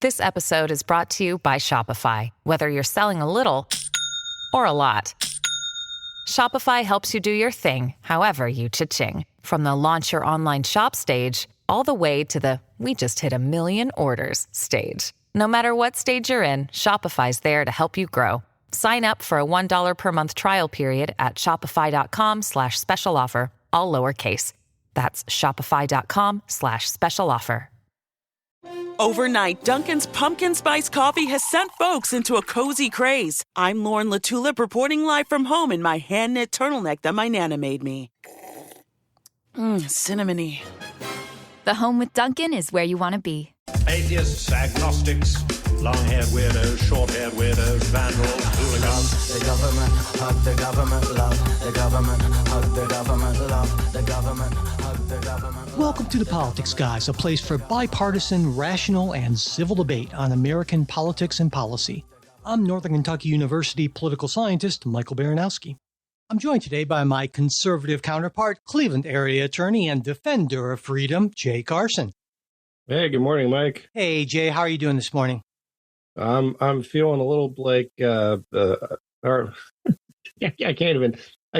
This episode is brought to you by Shopify. Whether you're selling a little or a lot, Shopify helps you do your thing, however you cha-ching. From the launch your online shop stage, all the way to the we just hit 1 million orders stage. No matter what stage you're in, Shopify's there to help you grow. Sign up for a $1 per month trial period at shopify.com/special offer, all lowercase. That's shopify.com/special offer. Overnight, Dunkin's Pumpkin Spice Coffee has sent folks into a cozy craze. I'm Lauren LaTulip reporting live from home in my hand-knit turtleneck that my Nana made me. Cinnamony. The home with Dunkin' is where you want to be. Atheists, agnostics, long-haired weirdos, short-haired weirdos, vandals, hooligans. The government, hug the government, love the government, hug the government, love the government, hug the government. Welcome to The Politics Guys, a place for bipartisan, rational, and civil debate on American politics and policy. I'm Northern Kentucky University political scientist Michael Baranowski. I'm joined today by my conservative counterpart, Cleveland area attorney and defender of freedom, Jay Carson. Hey, good morning, Mike. Hey, Jay, how are you doing this morning? I'm feeling a little like I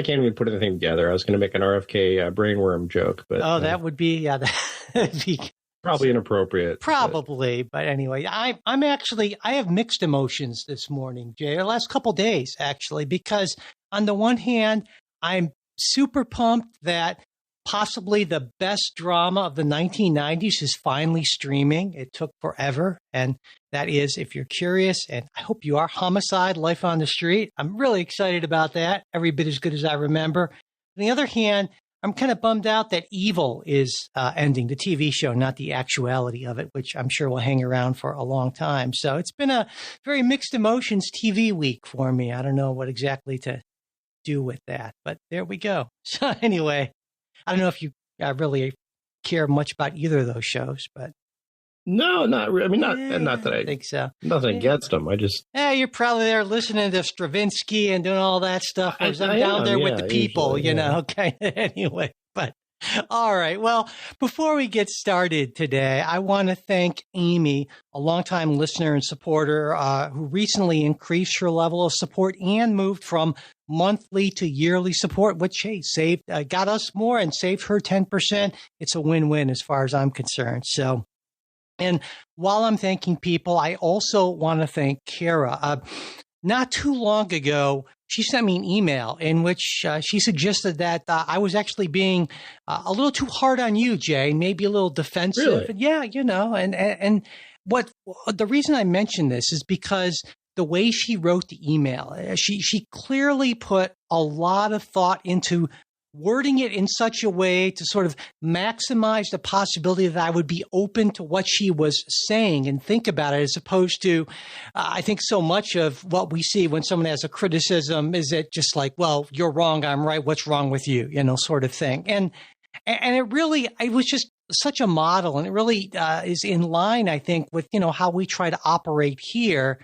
can't even put anything together. I was going to make an RFK brainworm joke, but that would be that'd be probably inappropriate. Probably, but anyway, I have mixed emotions this morning, Jay. The last couple days, actually, because on the one hand, I'm super pumped that possibly the best drama of the 1990s is finally streaming. It took forever. And that is, if you're curious, and I hope you are, Homicide, Life on the Street. I'm really excited about that. Every bit as good as I remember. On the other hand, I'm kind of bummed out that Evil is ending, the TV show, not the actuality of it, which I'm sure will hang around for a long time. So it's been a very mixed emotions TV week for me. I don't know what exactly to do with that, but there we go. So anyway, I don't know if you really care much about either of those shows, but no, not really. I mean, not that I think so. Nothing against them. I just you're probably there listening to Stravinsky and doing all that stuff. I'm down there with the people, usually, you know. Okay, anyway, but all right. Well, before we get started today, I want to thank Amy, a longtime listener and supporter who recently increased her level of support and moved from monthly to yearly support, which got us more and saved her 10%. It's a win-win as far as I'm concerned. So, and while I'm thanking people, I also want to thank Kara. Not too long ago, she sent me an email in which she suggested that I was actually being a little too hard on you, Jay, maybe a little defensive. Really? Yeah, you know, and what the reason I mention this is because the way she wrote the email, she clearly put a lot of thought into wording it in such a way to sort of maximize the possibility that I would be open to what she was saying and think about it, as opposed to, I think so much of what we see when someone has a criticism is it just like, well, you're wrong, I'm right, what's wrong with you, you know, sort of thing. And it was just such a model, and it really is in line, I think, with, you know, how we try to operate here.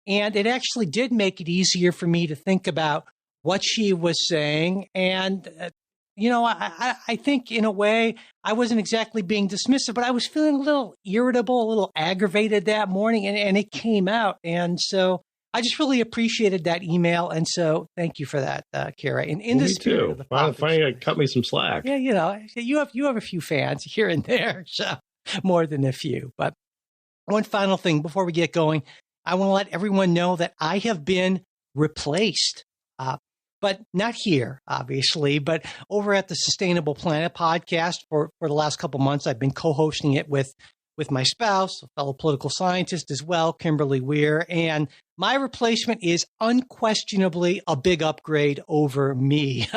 And it actually did make it easier for me to think about what she was saying. And, you know, I think in a way I wasn't exactly being dismissive, but I was feeling a little irritable, a little aggravated that morning, and it came out. And so I just really appreciated that email. And so thank you for that, Kara. And in the spirit of the finally cut me some slack. Yeah, you know, you have a few fans here and there, so more than a few. But one final thing before we get going, I want to let everyone know that I have been replaced, but not here, obviously, but over at the Sustainable Planet podcast for the last couple months. I've been co-hosting it with my spouse, a fellow political scientist as well, Kimberly Weir, and my replacement is unquestionably a big upgrade over me.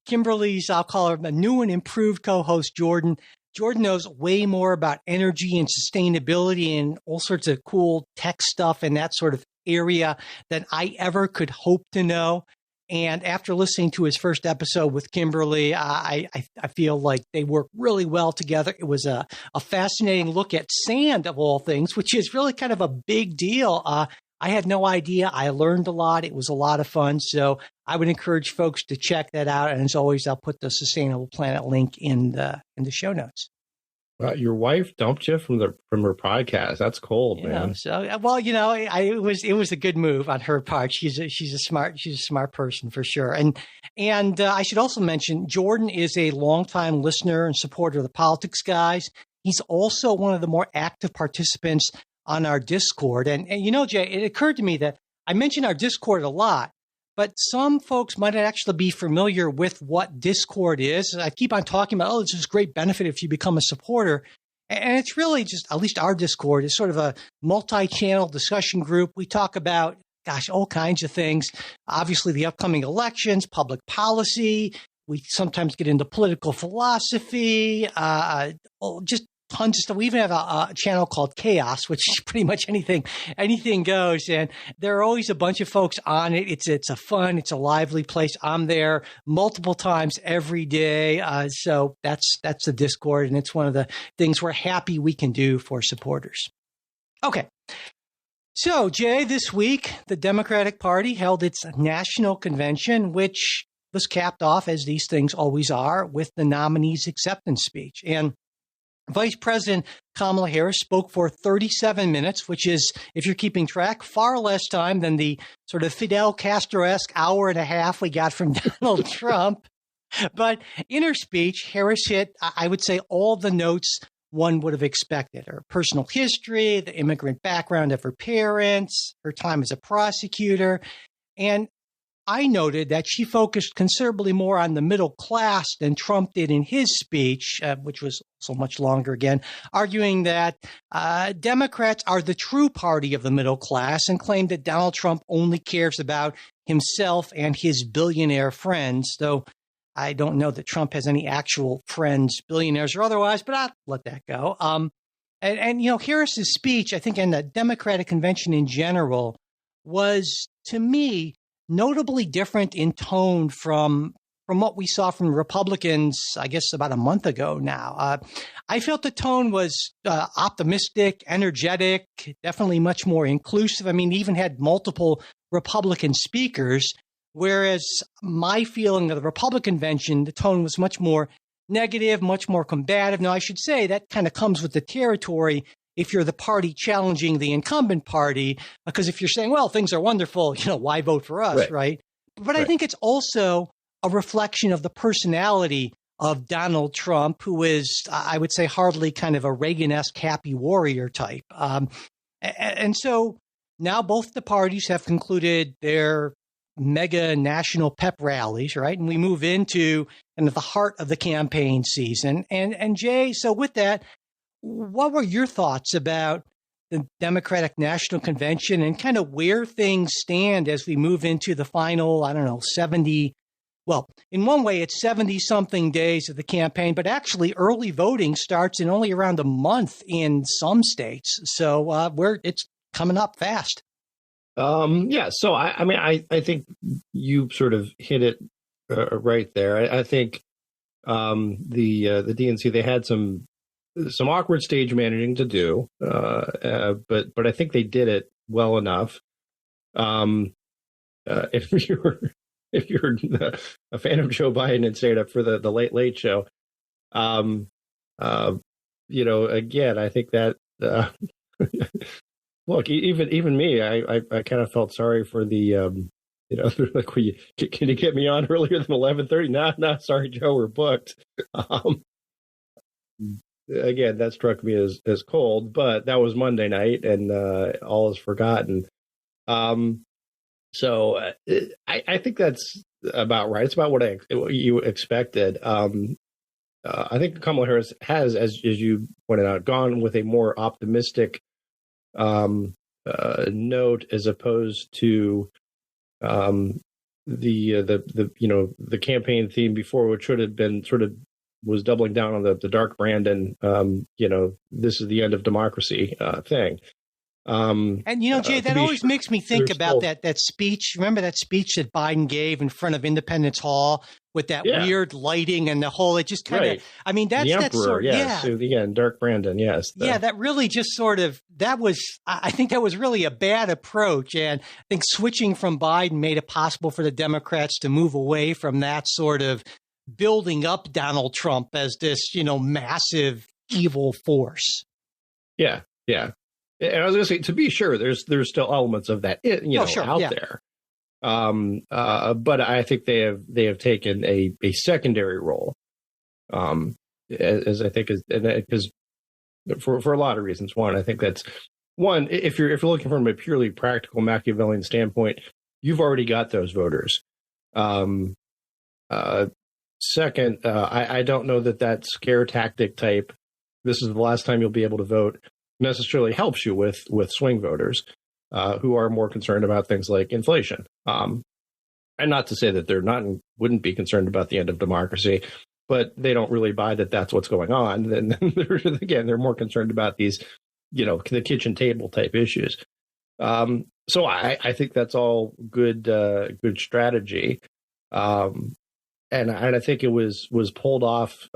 Kimberly's, I'll call her a new and improved co-host, Jordan. Jordan knows way more about energy and sustainability and all sorts of cool tech stuff in that sort of area than I ever could hope to know. And after listening to his first episode with Kimberly, I feel like they work really well together. It was a fascinating look at sand, of all things, which is really kind of a big deal. I had no idea. I learned a lot. It was a lot of fun. So I would encourage folks to check that out. And as always, I'll put the Sustainable Planet link in the show notes. Your wife dumped you from her podcast. That's cold, man. So, well, it was a good move on her part. She's a smart person for sure. And I should also mention Jordan is a longtime listener and supporter of the Politics Guys. He's also one of the more active participants on our Discord. And Jay, it occurred to me that I mention our Discord a lot, but some folks might not actually be familiar with what Discord is. I keep on talking about, this is great benefit if you become a supporter. And it's really just, at least our Discord is sort of a multi-channel discussion group. We talk about, all kinds of things. Obviously, the upcoming elections, public policy. We sometimes get into political philosophy, just tons of stuff. We even have a channel called Chaos, which is pretty much anything goes. And there are always a bunch of folks on it. It's a fun, it's a lively place. I'm there multiple times every day. So that's the Discord. And it's one of the things we're happy we can do for supporters. Okay. So Jay, this week, the Democratic Party held its national convention, which was capped off, as these things always are, with the nominees' acceptance speech. And Vice President Kamala Harris spoke for 37 minutes, which is, if you're keeping track, far less time than the sort of Fidel Castro-esque hour and a half we got from Donald Trump. But in her speech, Harris hit, I would say, all the notes one would have expected. Her personal history, the immigrant background of her parents, her time as a prosecutor. And I noted that she focused considerably more on the middle class than Trump did in his speech, which was so much longer again, arguing that Democrats are the true party of the middle class and claimed that Donald Trump only cares about himself and his billionaire friends, though I don't know that Trump has any actual friends, billionaires or otherwise, but I'll let that go. Harris's speech, I think, in the Democratic convention in general, was, to me, notably different in tone from what we saw from Republicans, I guess, about a month ago now. I felt the tone was optimistic, energetic, definitely much more inclusive. I mean, even had multiple Republican speakers, whereas my feeling of the Republican convention, the tone was much more negative, much more combative. Now, I should say that kind of comes with the territory if you're the party challenging the incumbent party, because if you're saying, well, things are wonderful, why vote for us, right? But I think it's also a reflection of the personality of Donald Trump, who is, I would say, hardly kind of a Reagan-esque happy warrior type. And so now both the parties have concluded their mega national pep rallies, right? And we move into kind of the heart of the campaign season. And Jay, so with that, what were your thoughts about the Democratic National Convention and kind of where things stand as we move into the final, 70, well, in one way, it's 70-something days of the campaign, but actually early voting starts in only around a month in some states. So it's coming up fast. So I think you sort of hit it right there. I think the DNC, they had some awkward stage managing to do, but I think they did it well enough. If you're a fan of Joe Biden and stayed up for the Late Late Show, again, I think that look, even me, I kind of felt sorry for the they're like, can you get me on earlier than 11:30? Nah, sorry, Joe, we're booked. Again, that struck me as cold, but that was Monday night, and all is forgotten. So I think that's about right. It's about what you expected. I think Kamala Harris has, as you pointed out, gone with a more optimistic note as opposed to the campaign theme before, which should have been sort of was doubling down on the dark Brandon, this is the end of democracy thing. Jay, that always makes me think about that speech. Remember that speech that Biden gave in front of Independence Hall with that weird lighting and the whole, it just kind of, I mean, that's the Emperor, that sort of, So again, dark Brandon, yes. That really just sort of, I think that was really a bad approach. And I think switching from Biden made it possible for the Democrats to move away from that sort of building up Donald Trump as this, massive evil force. Yeah, yeah. And I was going to say, to be sure, there's still elements of that, out there. But I think they have taken a secondary role, as I think is, because for a lot of reasons. One, I think that's one. If you're looking from a purely practical Machiavellian standpoint, you've already got those voters. Second, I don't know that scare tactic type, this is the last time you'll be able to vote, necessarily helps you with swing voters who are more concerned about things like inflation. And not to say that wouldn't be concerned about the end of democracy, but they don't really buy that that's what's going on. Then they're more concerned about these, the kitchen table type issues. So I think that's all good strategy. And I think it was pulled off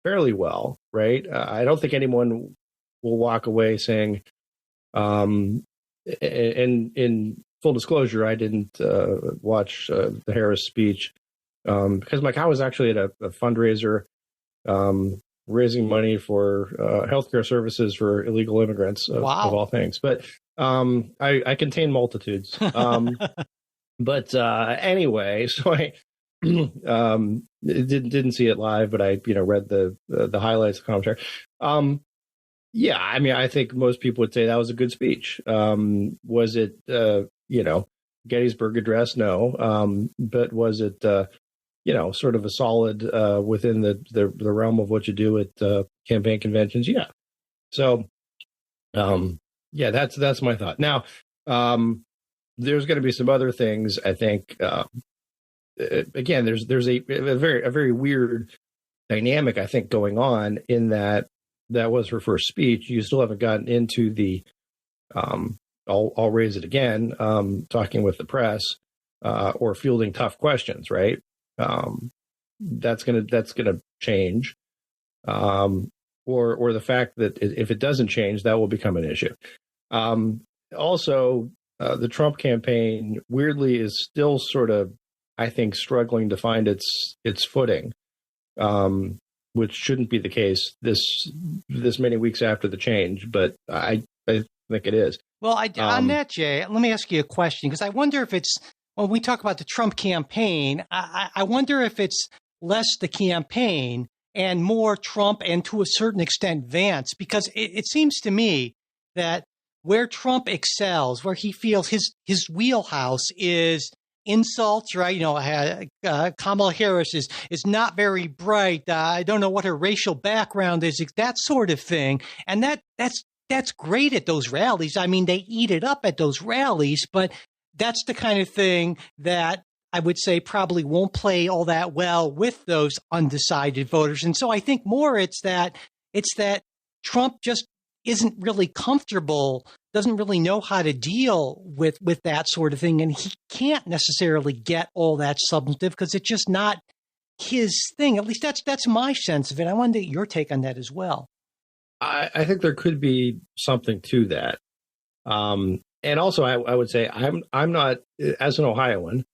fairly well, right? I don't think anyone will walk away saying, and in full disclosure, I didn't watch the Harris speech because I was actually at a fundraiser raising money for healthcare services for illegal immigrants, of all things. But I contain multitudes. But anyway, so I didn't see it live, but I read the highlights, the commentary. Yeah, I mean, I think most people would say that was a good speech. Was it Gettysburg Address? No. But was it sort of a solid within the realm of what you do at campaign conventions? Yeah. So yeah, that's my thought. Now there's going to be some other things, I think. Again, there's a very weird dynamic, I think, going on in that was her first speech. You still haven't gotten into the I'll raise it again, talking with the press or fielding tough questions, right? That's gonna change, or the fact that if it doesn't change, that will become an issue. Also, the Trump campaign weirdly is still sort of, I think, struggling to find its footing, which shouldn't be the case this many weeks after the change, but I think it is. Well, on that, Jay, let me ask you a question, because I wonder if it's, when we talk about the Trump campaign, I wonder if it's less the campaign and more Trump and to a certain extent Vance, because it seems to me that where Trump excels, where he feels his wheelhouse is insults, right? Kamala Harris is not very bright. I don't know what her racial background is, that sort of thing. And that's great at those rallies. I mean, they eat it up at those rallies, but that's the kind of thing that I would say probably won't play all that well with those undecided voters. And so I think more it's that Trump just isn't really comfortable, doesn't really know how to deal with that sort of thing. And he can't necessarily get all that substantive because it's just not his thing. At least that's my sense of it. I wanted to get your take on that as well. I think there could be something to that. And also, I would say I'm not, as an Ohioan,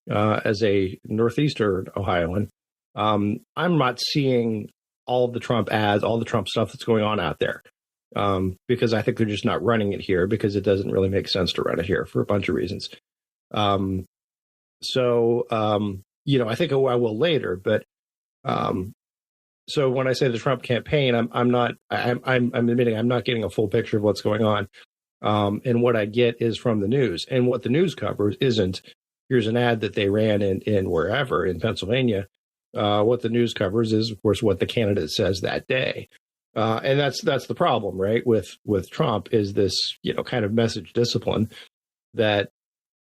as a Northeastern Ohioan, I'm not seeing all the Trump ads, all the Trump stuff that's going on out there. Because I think they're just not running it here because it doesn't really make sense to run it here for a bunch of reasons. I think I will later, but so when I say the Trump campaign, I'm admitting I'm not getting a full picture of what's going on. And what I get is from the news, and what the news covers isn't, here's an ad that they ran in wherever in Pennsylvania. What the news covers is, of course, what the candidate says that day. And that's the problem, right? With Trump is this, kind of message discipline that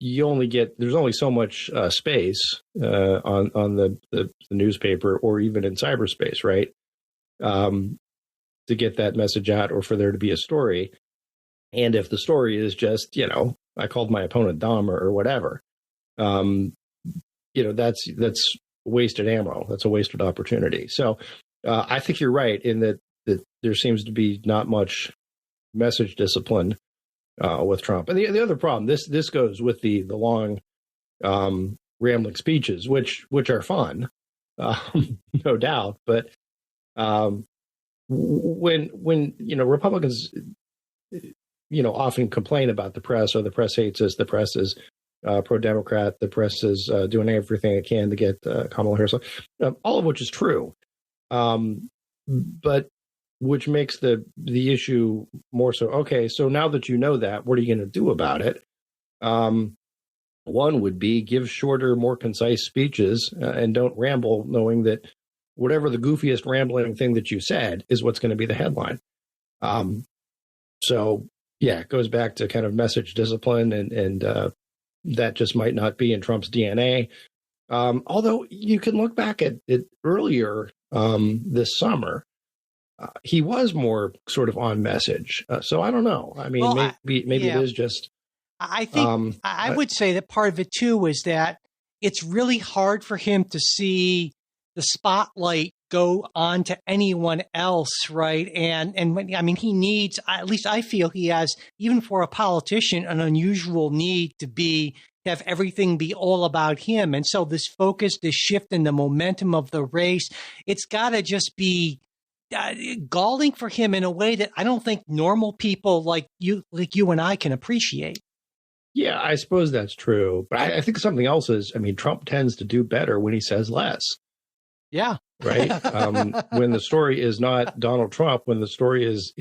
you only get, there's only so much space on the newspaper or even in cyberspace, right? To get that message out or for there to be a story. And if the story is just, I called my opponent dumb or whatever, that's wasted ammo. That's a wasted opportunity. So I think you're right in that there seems to be not much message discipline with Trump. And the other problem, this goes with the long rambling speeches, which are fun, no doubt. But when Republicans often complain about the press, or the press hates us, the press is pro-Democrat, the press is doing everything it can to get Kamala Harris, all of which is true, but which makes the issue more so. Okay, so now that you know that, what are you going to do about it? One would be give shorter, more concise speeches, and don't ramble, knowing that whatever the goofiest rambling thing that you said is what's going to be the headline. So yeah, it goes back to kind of message discipline, and that just might not be in Trump's DNA. Although you can look back at it earlier this summer, he was more sort of on message. So I don't know. I mean, maybe it is just. I think I would say that part of it too is that it's really hard for him to see the spotlight go on to anyone else, right? And when, I mean, he needs, at least I feel he has, even for a politician, an unusual need to have everything be all about him. And so this focus, this shift in the momentum of the race, it's got to just be galling for him in a way that I don't think normal people like you and I can appreciate. Yeah, I suppose that's true. But I think something else is, I mean, Trump tends to do better when he says less. Yeah. Right. When the story is not Donald Trump, when the story is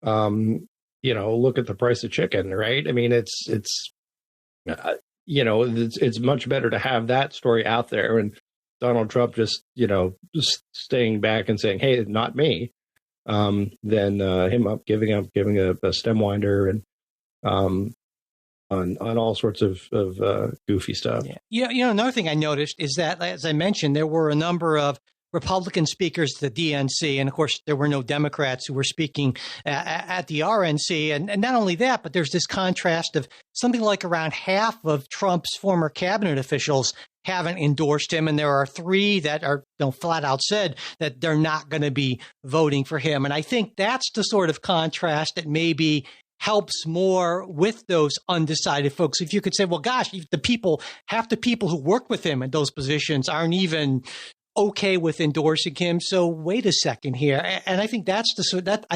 look at the price of chicken. Right. I mean, it's much better to have that story out there, and Donald Trump just staying back and saying, hey, not me, than him giving a stem winder and on all sorts of goofy stuff. Yeah. Another thing I noticed is that, as I mentioned, there were a number of Republican speakers at the DNC. And of course, there were no Democrats who were speaking at the RNC. And not only that, but there's this contrast of something like around half of Trump's former cabinet officials haven't endorsed him. And there are 3 that are flat out said that they're not going to be voting for him. And I think that's the sort of contrast that maybe helps more with those undecided folks. If you could say, well, gosh, half the people who work with him in those positions aren't even okay with endorsing him. So wait a second here. And I think I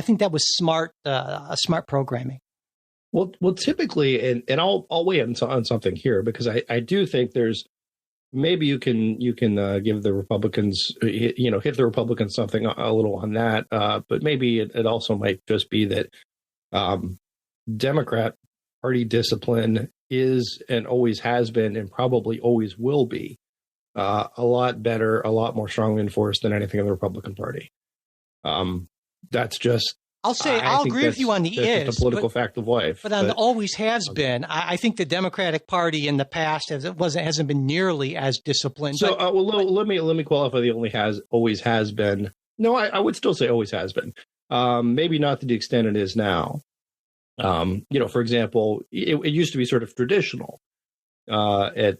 think that was smart programming. Well, typically, and I'll weigh in on something here, because I do think there's, maybe you can give the Republicans, hit the Republicans something a little on that. But maybe it also might just be that Democrat Party discipline is and always has been and probably always will be a lot better, a lot more strongly enforced than anything in the Republican Party. That's just. I'll agree with you on the is. The political fact of life. But on the always has been, I think the Democratic Party in the past hasn't been nearly as disciplined. So, let me qualify the always has been. No, I would still say always has been. Maybe not to the extent it is now. For example, it used to be sort of traditional at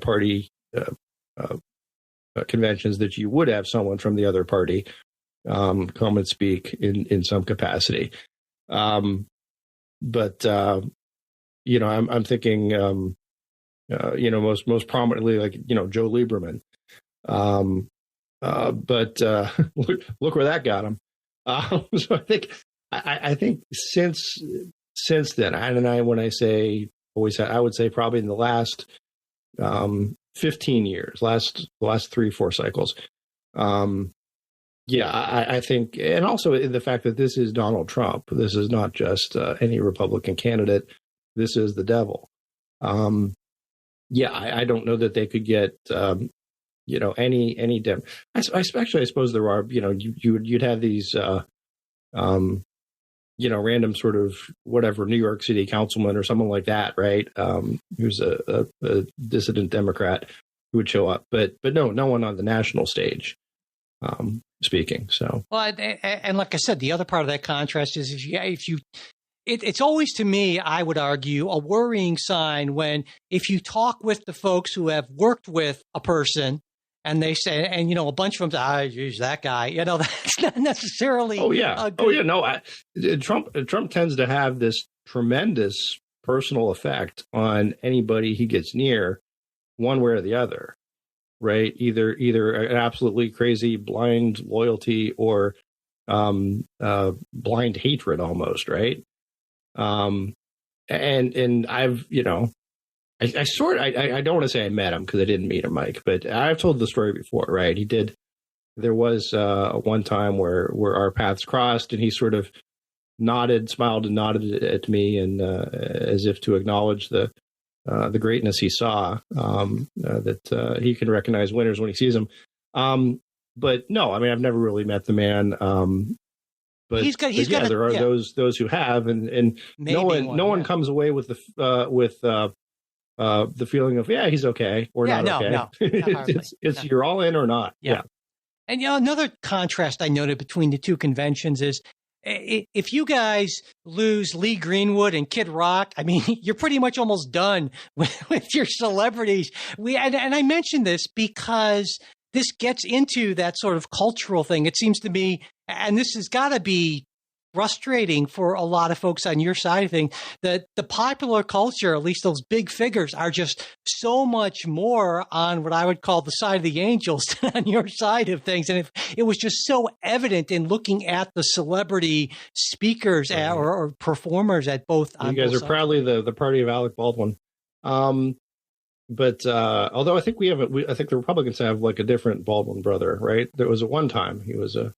party conventions that you would have someone from the other party come and speak in some capacity. I'm thinking, most prominently, like, Joe Lieberman. But look where that got him. So I think since then, when I say always, I would say probably in the last 15 years, last 3-4 cycles. I think, and also the fact that this is Donald Trump. This is not just any Republican candidate. This is the devil. I don't know that they could get, any Dem. Especially, I suppose there are, you'd have these, random sort of whatever New York City councilman or someone like that, right? Who's a dissident Democrat who would show up, but no one on the national stage speaking. So, well, and like I said, the other part of that contrast is it's always, to me, I would argue, a worrying sign if you talk with the folks who have worked with a person. And they say, and a bunch of them, geez, that guy, that's not necessarily. Oh yeah, Trump tends to have this tremendous personal effect on anybody he gets near, one way or the other, right? Either an absolutely crazy blind loyalty, or blind hatred almost, right? And I've, I don't want to say I met him because I didn't meet him, Mike, but I've told the story before, right? There was one time where our paths crossed, and he sort of smiled and nodded at me, and as if to acknowledge the greatness he saw, that he can recognize winners when he sees them. But no, I mean, I've never really met the man. But there are those who have, and no one comes away with the feeling of, yeah, he's okay or not okay. No, it's you're all in or not. Yeah. And another contrast I noted between the two conventions is, if you guys lose Lee Greenwood and Kid Rock, I mean, you're pretty much almost done with your celebrities. And I mention this because this gets into that sort of cultural thing. It seems to me, and this has got to be frustrating for a lot of folks on your side of things, that the popular culture, at least those big figures, are just so much more on what I would call the side of the angels than on your side of things. And if it was just so evident in looking at the celebrity speakers or performers at both. You guys are proudly the party of Alec Baldwin. But although I think I think the Republicans have like a different Baldwin brother, right? There was a one time he was a.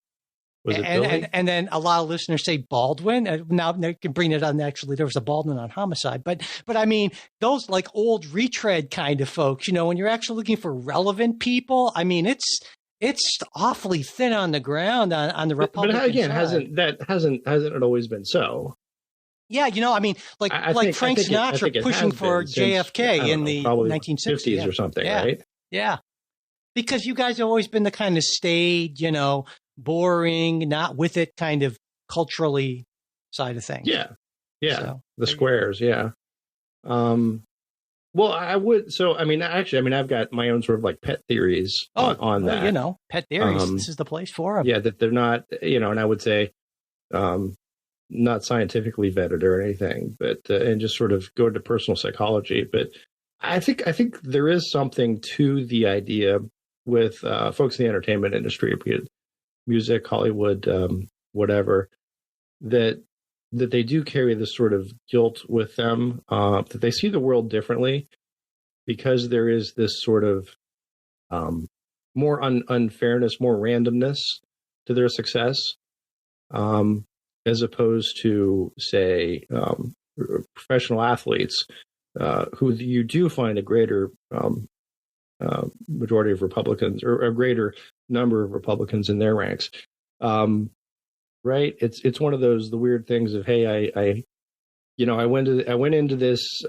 And then a lot of listeners say Baldwin. Now they can bring it on. Actually, there was a Baldwin on Homicide, but I mean, those like old retread kind of folks, when you're actually looking for relevant people, I mean, it's awfully thin on the ground on the Republican But again, side. hasn't it always been so? Yeah, I mean, like Frank Sinatra pushing for JFK in the 1960s or something, yeah. Right? Yeah, because you guys have always been the kind of staid, boring, not with it kind of culturally side of things. Yeah. So, the squares. Yeah. Well, I would. So, I mean, I've got my own sort of like pet theories on that. Pet theories. This is the place for them. Yeah. That they're not, and I would say, not scientifically vetted or anything, but, and just sort of go into personal psychology. But I think there is something to the idea with, folks in the entertainment industry, be it music, Hollywood, whatever, that they do carry this sort of guilt with them, that they see the world differently because there is this sort of more unfairness, more randomness to their success, as opposed to, say, professional athletes, who you do find a greater majority of Republicans, or a greater number of Republicans in their ranks. Right. It's one of the weird things of, hey, I went into this,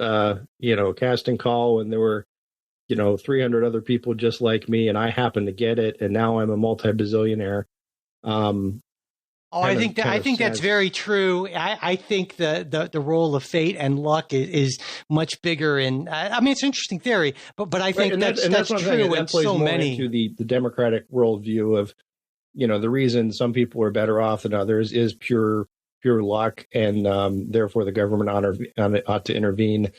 casting call and there were, 300 other people just like me, and I happened to get it. And now I'm a multi-bazillionaire. I think that's very true. I think the role of fate and luck is much bigger. And I mean, it's an interesting theory, but I think that's true in so many. Into the Democratic worldview of, the reason some people are better off than others is pure luck, and therefore the government ought to intervene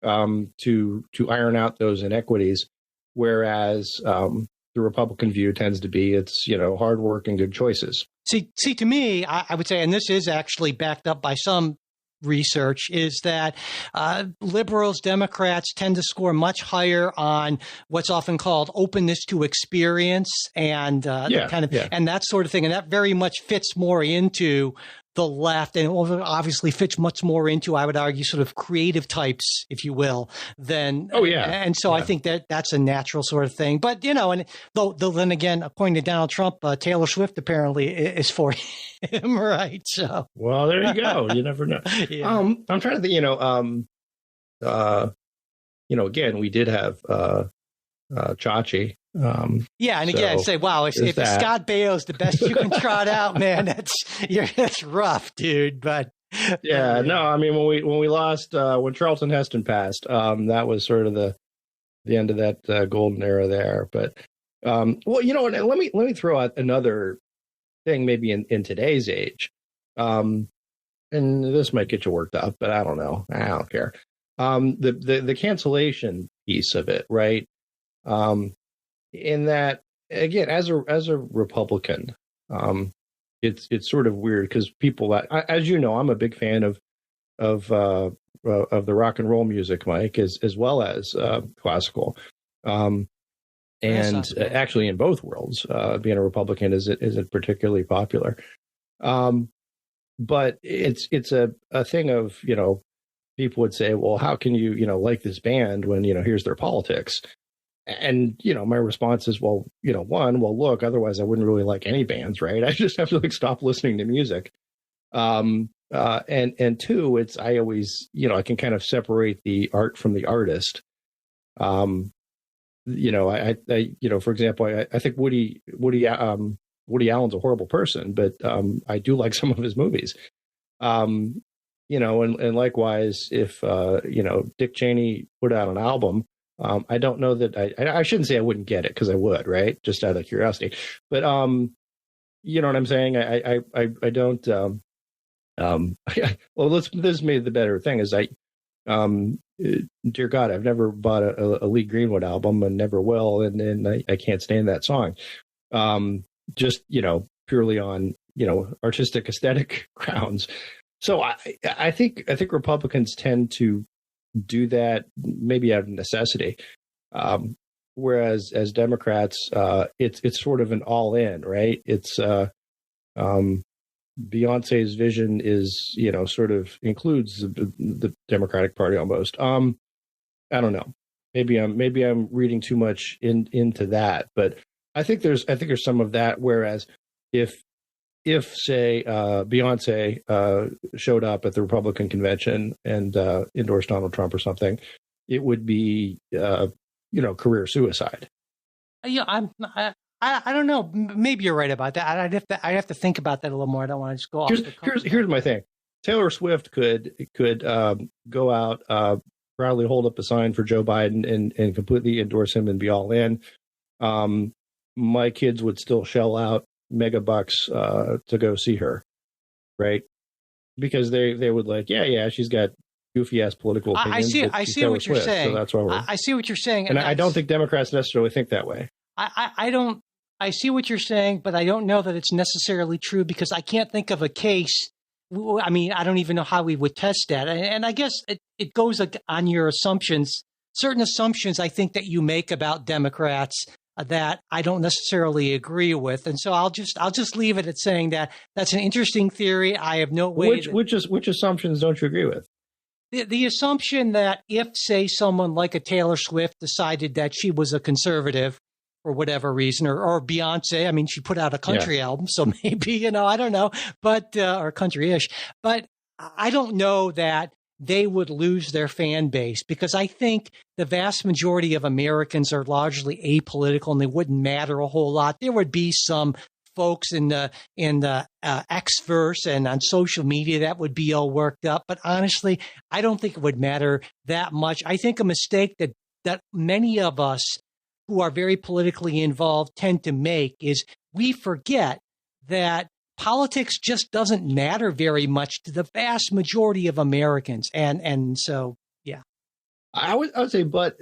to iron out those inequities. Whereas the Republican view tends to be it's hard work and good choices. See, to me, I would say, and this is actually backed up by some research, is that liberals, Democrats tend to score much higher on what's often called openness to experience and and that sort of thing. And that very much fits more into the left, and obviously fits much more into, I would argue, sort of creative types, if you will, than. Oh, yeah. And so I think that's a natural sort of thing. But, and then again, according to Donald Trump, Taylor Swift apparently is for him, right? So. Well, there you go. You never know. Yeah. I'm trying to think, again, we did have Chachi. And again, say, wow, if Scott Baio's the best you can trot out, man, that's rough, dude. But no, I mean, when we lost, when Charlton Heston passed, that was sort of the end of that golden era there. But well, let me throw out another thing, maybe in today's age, and this might get you worked up, but I don't know, I don't care. The cancellation piece of it, right? In that, again, as a Republican, it's sort of weird because people that, as you know, I'm a big fan of the rock and roll music, Mike, as well as classical. And actually, in both worlds, being a Republican isn't particularly popular. But it's a thing of, people would say, well, how can you, like this band when, here's their politics? And, my response is, well, look, otherwise I wouldn't really like any bands, right? I just have to stop listening to music. And two, I always, I can kind of separate the art from the artist. I for example, I think Woody Allen's a horrible person, but I do like some of his movies. And likewise, if Dick Cheney put out an album, I don't know that I shouldn't say I wouldn't get it, because I would, right? Just out of curiosity. But you know what I'm saying? I don't. Well, this made the better thing is dear God, I've never bought a Lee Greenwood album and never will, and I can't stand that song. Just purely on artistic aesthetic grounds. So I think Republicans tend to do that maybe out of necessity, whereas as Democrats, it's sort of an all in, right? It's Beyonce's vision is sort of includes the Democratic Party almost. I don't know. Maybe I'm reading too much into that, but I think there's some of that. Whereas if say Beyonce showed up at the Republican convention and endorsed Donald Trump or something, it would be career suicide. Yeah, I don't know. Maybe you're right about that. I'd have to think about that a little more. I don't want to just go off. Here's my thing. Taylor Swift could go out, proudly hold up a sign for Joe Biden and completely endorse him and be all in. My kids would still shell out mega bucks to go see her, right? Because they would yeah, she's got goofy ass political opinions. I see what you're saying. So that's why I see what you're saying, and I don't think Democrats necessarily think that way. I don't. I see what you're saying, but I don't know that it's necessarily true, because I can't think of a case. I mean, I don't even know how we would test that. And I guess it goes on your assumptions, certain assumptions I think that you make about Democrats that I don't necessarily agree with. And so I'll just leave it at saying that that's an interesting theory. I have no way. Which assumptions don't you agree with? The assumption that if, say, someone like a Taylor Swift decided that she was a conservative for whatever reason, or Beyonce, I mean, she put out a country album, so maybe, I don't know, but, or country-ish, but I don't know that they would lose their fan base, because I think the vast majority of Americans are largely apolitical and they wouldn't matter a whole lot. There would be some folks in the Xverse and on social media that would be all worked up, but honestly, I don't think it would matter that much. I think a mistake that many of us who are very politically involved tend to make is we forget that politics just doesn't matter very much to the vast majority of Americans. And so, yeah. I would say, but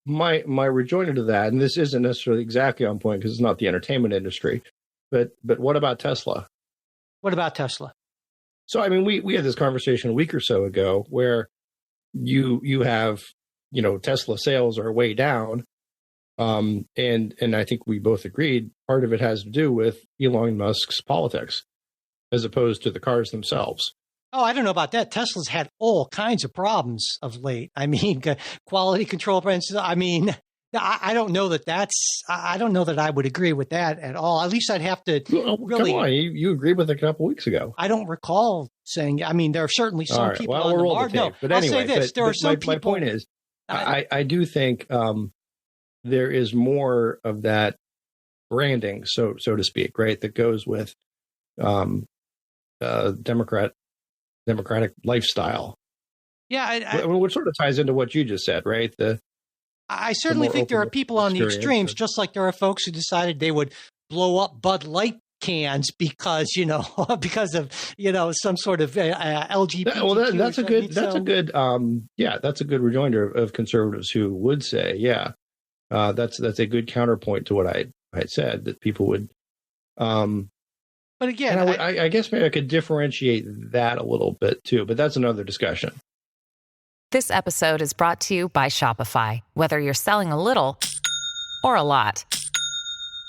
my rejoinder to that, and this isn't necessarily exactly on point because it's not the entertainment industry, but what about Tesla? What about Tesla? So, I mean, we had this conversation a week or so ago where you have, Tesla sales are way down. And I think we both agreed part of it has to do with Elon Musk's politics as opposed to the cars themselves. Oh, I don't know about that. Tesla's had all kinds of problems of late. I mean, quality control principles. I mean, I don't know I don't know that I would agree with that at all. At least I'd have to really. Come on, you agreed with it a couple weeks ago. I don't recall saying. I mean, there are certainly some people on the market. No, but anyway, I'll say this: there are some people. My point is, I do think there is more of that branding, so to speak, right, that goes with democratic lifestyle. Yeah, which sort of ties into what you just said, right? I certainly think there are people on the extremes, just like there are folks who decided they would blow up Bud Light cans because because of some sort of LGBT. Well, that's a good rejoinder of conservatives who would say, that's a good counterpoint to what I had said, that people would But again, and I guess maybe I could differentiate that a little bit too, but that's another discussion. This episode is brought to you by Shopify. Whether you're selling a little or a lot,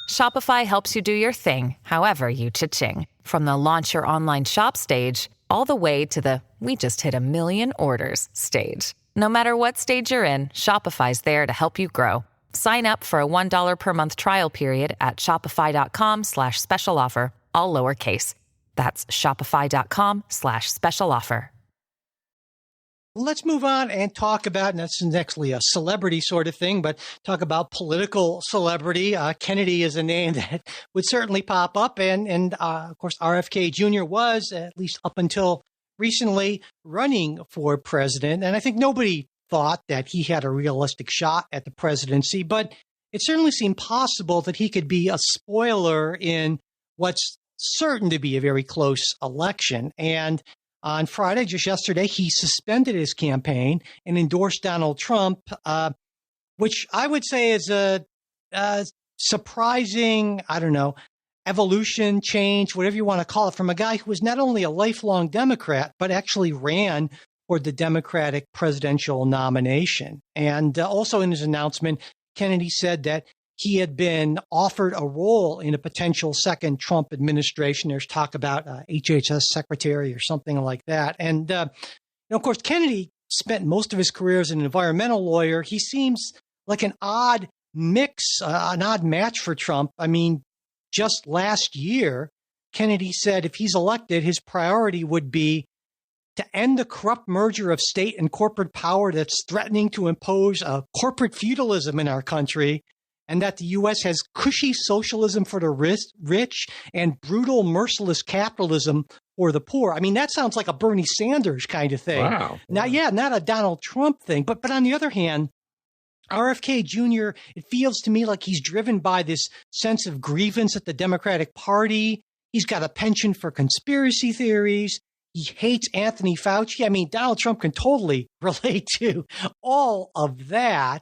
Shopify helps you do your thing, however you cha-ching. From the launch your online shop stage, all the way to the we just hit 1 million orders stage. No matter what stage you're in, Shopify's there to help you grow. Sign up for a $1 per month trial period at shopify.com/special offer, all lowercase. That's shopify.com/special offer. Let's move on and talk about, and that's actually a celebrity sort of thing, but talk about political celebrity. Kennedy is a name that would certainly pop up. And of course, RFK Jr. was, at least up until recently, running for president. And I think nobody thought that he had a realistic shot at the presidency, but it certainly seemed possible that he could be a spoiler in what's certain to be a very close election. And on Friday, just yesterday, he suspended his campaign and endorsed Donald Trump, which I would say is a surprising, evolution, change, whatever you want to call it, from a guy who was not only a lifelong Democrat, but actually ran for the Democratic presidential nomination. And also in his announcement, Kennedy said that he had been offered a role in a potential second Trump administration. There's talk about HHS secretary or something like that. And, of course, Kennedy spent most of his career as an environmental lawyer. He seems like an odd mix, an odd match for Trump. I mean, just last year, Kennedy said if he's elected, his priority would be to end the corrupt merger of state and corporate power that's threatening to impose a corporate feudalism in our country, and that the U.S. has cushy socialism for the rich and brutal, merciless capitalism for the poor. I mean, that sounds like a Bernie Sanders kind of thing. Wow. Now, not a Donald Trump thing. But on the other hand, RFK Jr., it feels to me like he's driven by this sense of grievance at the Democratic Party. He's got a penchant for conspiracy theories. He hates Anthony Fauci. I mean, Donald Trump can totally relate to all of that.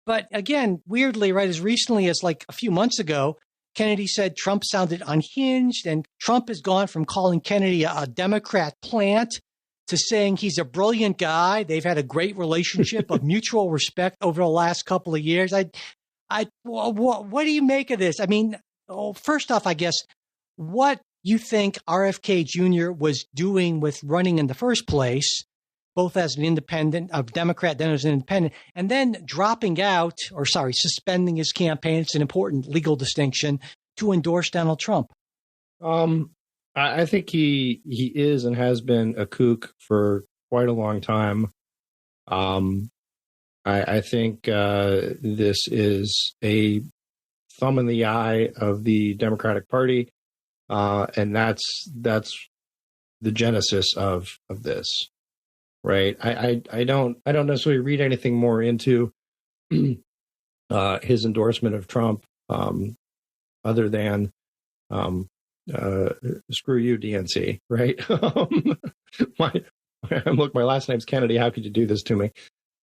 But again, weirdly, right, as recently as like a few months ago, Kennedy said Trump sounded unhinged, and Trump has gone from calling Kennedy a Democrat plant to saying he's a brilliant guy. They've had a great relationship of mutual respect over the last couple of years. What do you make of this? I mean, first off, I guess, what you think RFK Jr. was doing with running in the first place, both as an independent, a Democrat, then as an independent, and then suspending his campaign. It's an important legal distinction to endorse Donald Trump. I think he is and has been a kook for quite a long time. I think this is a thumb in the eye of the Democratic Party, and that's the genesis of this. Right. I don't necessarily read anything more into his endorsement of Trump other than screw you, DNC. Right. My last name's Kennedy. How could you do this to me?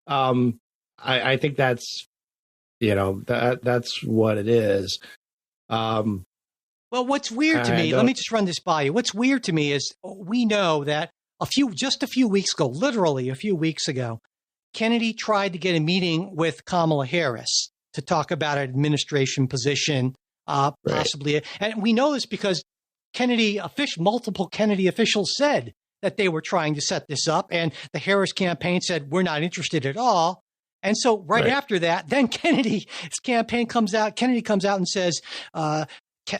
I think that's that's what it is. Well, what's weird to me, let me just run this by you. What's weird to me is we know that just a few weeks ago, literally a few weeks ago, Kennedy tried to get a meeting with Kamala Harris to talk about an administration position, possibly. Right. And we know this because multiple Kennedy officials said that they were trying to set this up, and the Harris campaign said, we're not interested at all. And so right after that, then Kennedy's campaign comes out. Kennedy comes out and says,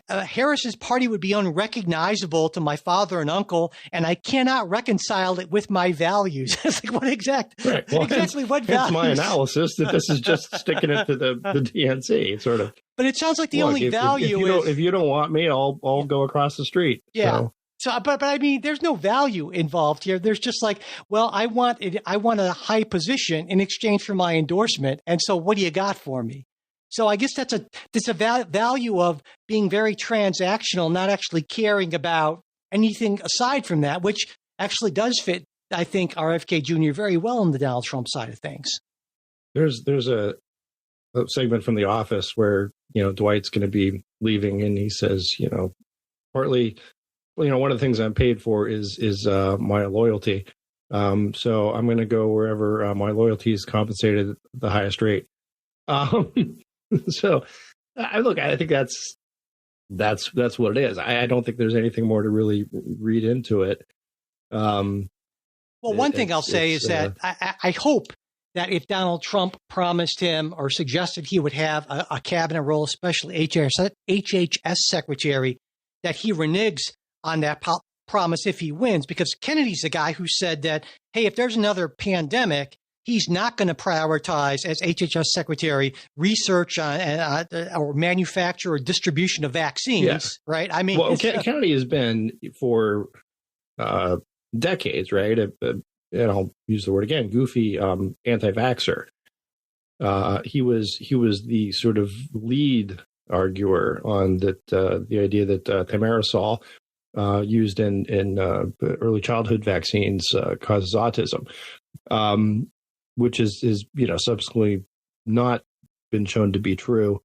Harris's party would be unrecognizable to my father and uncle, and I cannot reconcile it with my values. It's like, what exactly what values? It's my analysis that this is just sticking it to the DNC, sort of. But it sounds like the only value is if you don't want me, I'll go across the street. Yeah. So, but I mean, there's no value involved here. There's just like, well, I want a high position in exchange for my endorsement, and so what do you got for me? So I guess that's a value of being very transactional, not actually caring about anything aside from that, which actually does fit, I think, RFK Jr. very well on the Donald Trump side of things. There's a segment from The Office where Dwight's going to be leaving, and he says, partly, one of the things I'm paid for is my loyalty. So I'm going to go wherever my loyalty is compensated at the highest rate. So I think that's what it is. I don't think there's anything more to really read into it. Well, one thing I'll say is that I hope that if Donald Trump promised him or suggested he would have a cabinet role, especially HHS secretary, that he reneges on that promise if he wins, because Kennedy's the guy who said that, hey, if there's another pandemic, he's not going to prioritize as HHS secretary research or manufacture or distribution of vaccines, right? I mean, Kennedy has been for decades, right? And I'll use the word again, goofy anti-vaxxer. He was the sort of lead arguer on that the idea that thimerosal used in early childhood vaccines causes autism, which is subsequently not been shown to be true.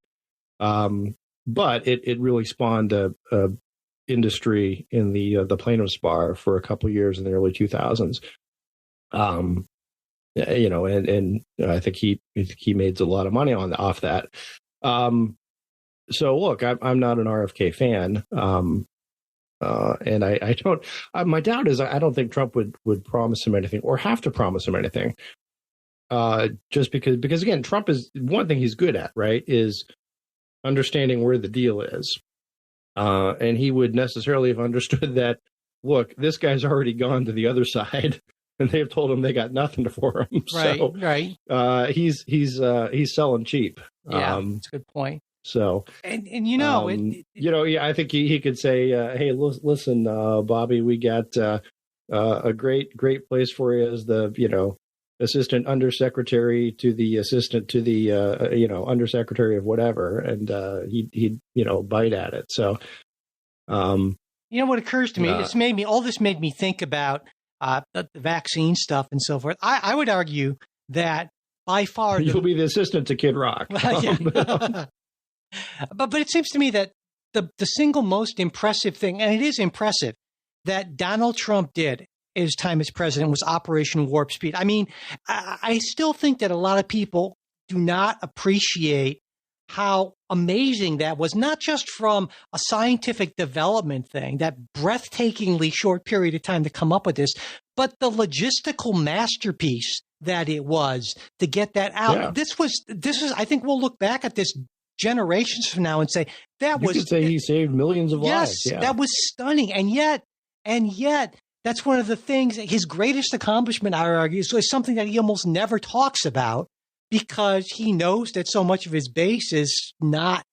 But it really spawned a industry in the plaintiff's bar for a couple of years in the early 2000s. And I think he made a lot of money off that. So look, I'm not an RFK fan. And I don't, my doubt is I don't think Trump would promise him anything or have to promise him anything. Just because again, Trump is one thing he's good at, right, is understanding where the deal is. And he would necessarily have understood that, look, this guy's already gone to the other side and they've told him they got nothing for him. Right. He's selling cheap. Yeah, that's a good point. So, and I think he could say, hey, listen, Bobby, we got a great place for you as the, assistant undersecretary to the assistant to the, undersecretary of whatever. And he'd bite at it. So, what occurs to me, all this made me think about the vaccine stuff and so forth. I would argue that by far you'll be the assistant to Kid Rock. But it seems to me that the single most impressive thing, and it is impressive, that Donald Trump did his time as president was Operation Warp Speed. I mean, I still think that a lot of people do not appreciate how amazing that was, not just from a scientific development thing, that breathtakingly short period of time to come up with this, but the logistical masterpiece that it was to get that out. Yeah. This was, I think we'll look back at this generations from now and say he saved millions of lives. Yes, that was stunning. And yet that's one of the things, his greatest accomplishment, I would argue, is something that he almost never talks about, because he knows that so much of his base is not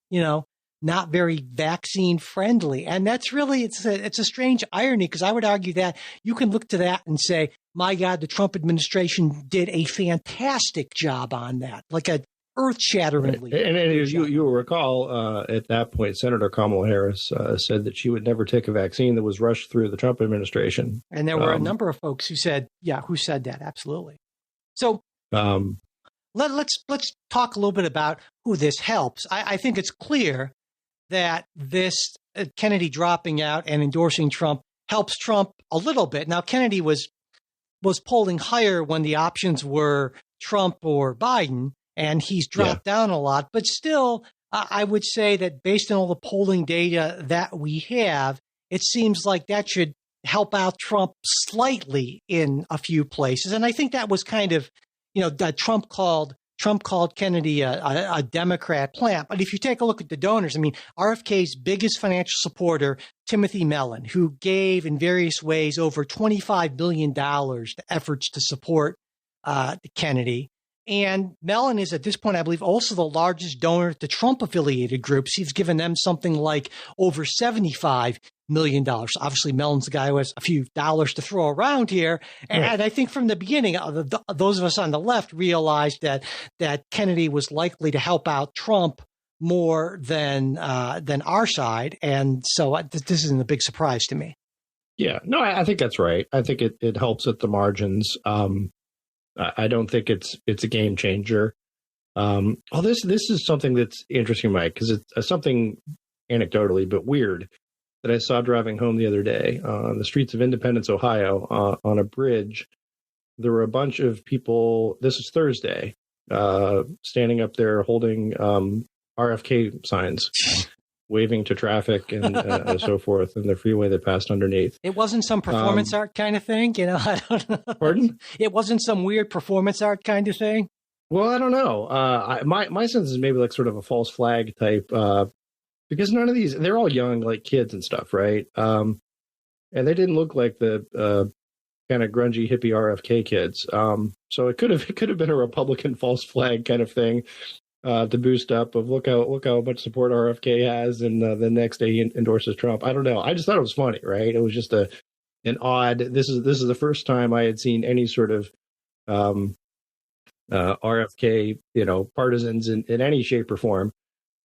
very vaccine friendly. And that's really, it's a strange irony, because I would argue that you can look to that and say, my God, the Trump administration did a fantastic job on that, like a earth-shatteringly. And as you recall, at that point, Senator Kamala Harris said that she would never take a vaccine that was rushed through the Trump administration. And there were a number of folks who said that. Absolutely. So let's talk a little bit about who this helps. I think it's clear that this Kennedy dropping out and endorsing Trump helps Trump a little bit. Now, Kennedy was polling higher when the options were Trump or Biden, and he's dropped down a lot. But still, I would say that based on all the polling data that we have, it seems like that should help out Trump slightly in a few places. And I think that was kind of, that Trump called Kennedy a Democrat plant. But if you take a look at the donors, I mean, RFK's biggest financial supporter, Timothy Mellon, who gave in various ways over $25 billion to efforts to support Kennedy. And Mellon is at this point, I believe, also the largest donor to Trump-affiliated groups. He's given them something like over $75 million. Obviously, Mellon's the guy who has a few dollars to throw around here. And I think from the beginning, those of us on the left realized that Kennedy was likely to help out Trump more than our side. And so this isn't a big surprise to me. Yeah, no, I think that's right. I think it helps at the margins. I don't think it's a game changer. This is something that's interesting, Mike, because it's something anecdotally but weird. that I saw driving home the other day on the streets of Independence, Ohio, on a bridge. There were a bunch of people. This is Thursday, standing up there holding RFK signs, waving to traffic and so forth, and the freeway that passed underneath. It wasn't some performance art kind of thing, I don't know. Pardon? It wasn't some weird performance art kind of thing. Well, I don't know. My sense is maybe like sort of a false flag type, because none of these, they're all young, like kids and stuff, right? And they didn't look like the kind of grungy hippie RFK kids. So it could have been a Republican false flag kind of thing. To boost up of look how much support RFK has, and the next day he endorses Trump. I don't know. I just thought it was funny, right? It was just an odd. This is the first time I had seen any sort of RFK, partisans in any shape or form.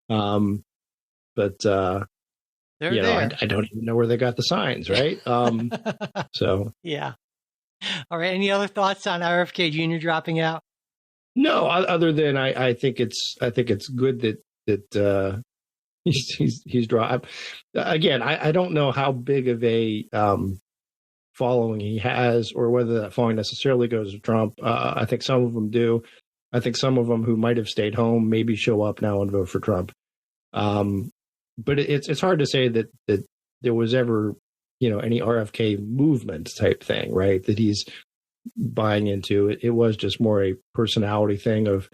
But I don't even know where they got the signs, right? So yeah. All right. Any other thoughts on RFK Jr. dropping out? No, other than I think it's good that he's dropped. Again, I don't know how big of a following he has, or whether that following necessarily goes to Trump. I think some of them do. I think some of them who might have stayed home maybe show up now and vote for Trump. But it's hard to say that there was ever any RFK movement type thing, right? That he's buying into. It was just more a personality thing of,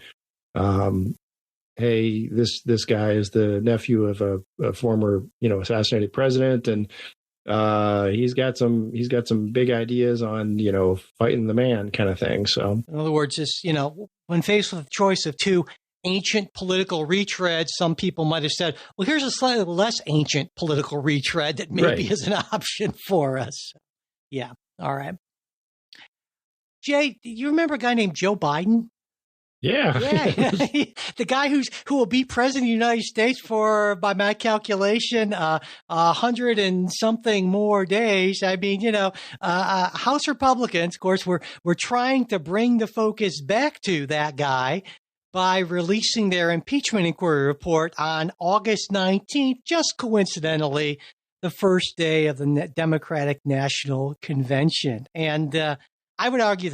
hey, this guy is the nephew of a former assassinated president, and he's got some big ideas on fighting the man kind of thing. So in other words, just when faced with the choice of two ancient political retreads, some people might have said, well, here's a slightly less ancient political retread that maybe is an option for us. Yeah. All right. Jay, do you remember a guy named Joe Biden? Yeah. The guy who will be president of the United States for, by my calculation, 100 and something more days. I mean, House Republicans, of course, were trying to bring the focus back to that guy by releasing their impeachment inquiry report on August 19th, just coincidentally, the first day of the Democratic National Convention. And I would argue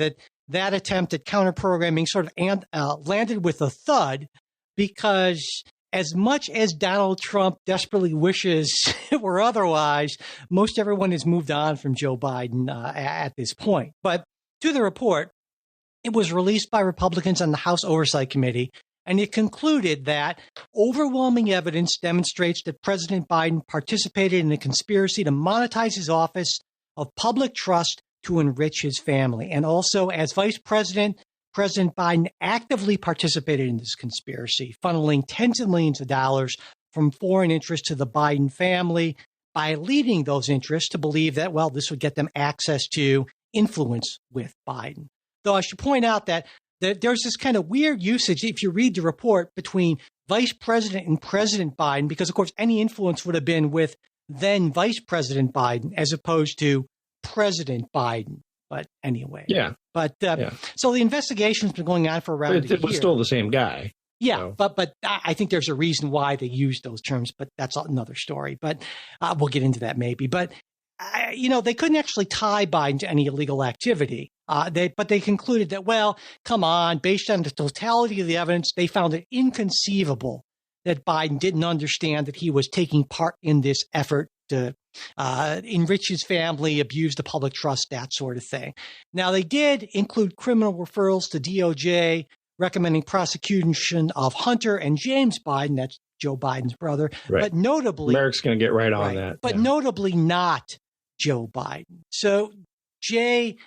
that attempt at counter-programming sort of landed with a thud, because as much as Donald Trump desperately wishes it were otherwise, most everyone has moved on from Joe Biden at this point. But to the report, it was released by Republicans on the House Oversight Committee, and it concluded that overwhelming evidence demonstrates that President Biden participated in a conspiracy to monetize his office of public trust to enrich his family. And also, as vice president, President Biden actively participated in this conspiracy, funneling tens of millions of dollars from foreign interests to the Biden family by leading those interests to believe that, well, this would get them access to influence with Biden. Though I should point out that there's this kind of weird usage, if you read the report, between Vice President and President Biden, because, of course, any influence would have been with then Vice President Biden as opposed to President Biden. But anyway. Yeah. But so the investigation's been going on for around a year. It was still the same guy. Yeah, so. but I think there's a reason why they use those terms, but that's another story. But we'll get into that maybe. But, they couldn't actually tie Biden to any illegal activity. But they concluded that, well, come on, based on the totality of the evidence, they found it inconceivable that Biden didn't understand that he was taking part in this effort to enrich his family, abuse the public trust, that sort of thing. Now, they did include criminal referrals to DOJ, recommending prosecution of Hunter and James Biden, that's Joe Biden's brother, right. But notably— Merrick's going to get right on that. But notably not Joe Biden. So, Jay,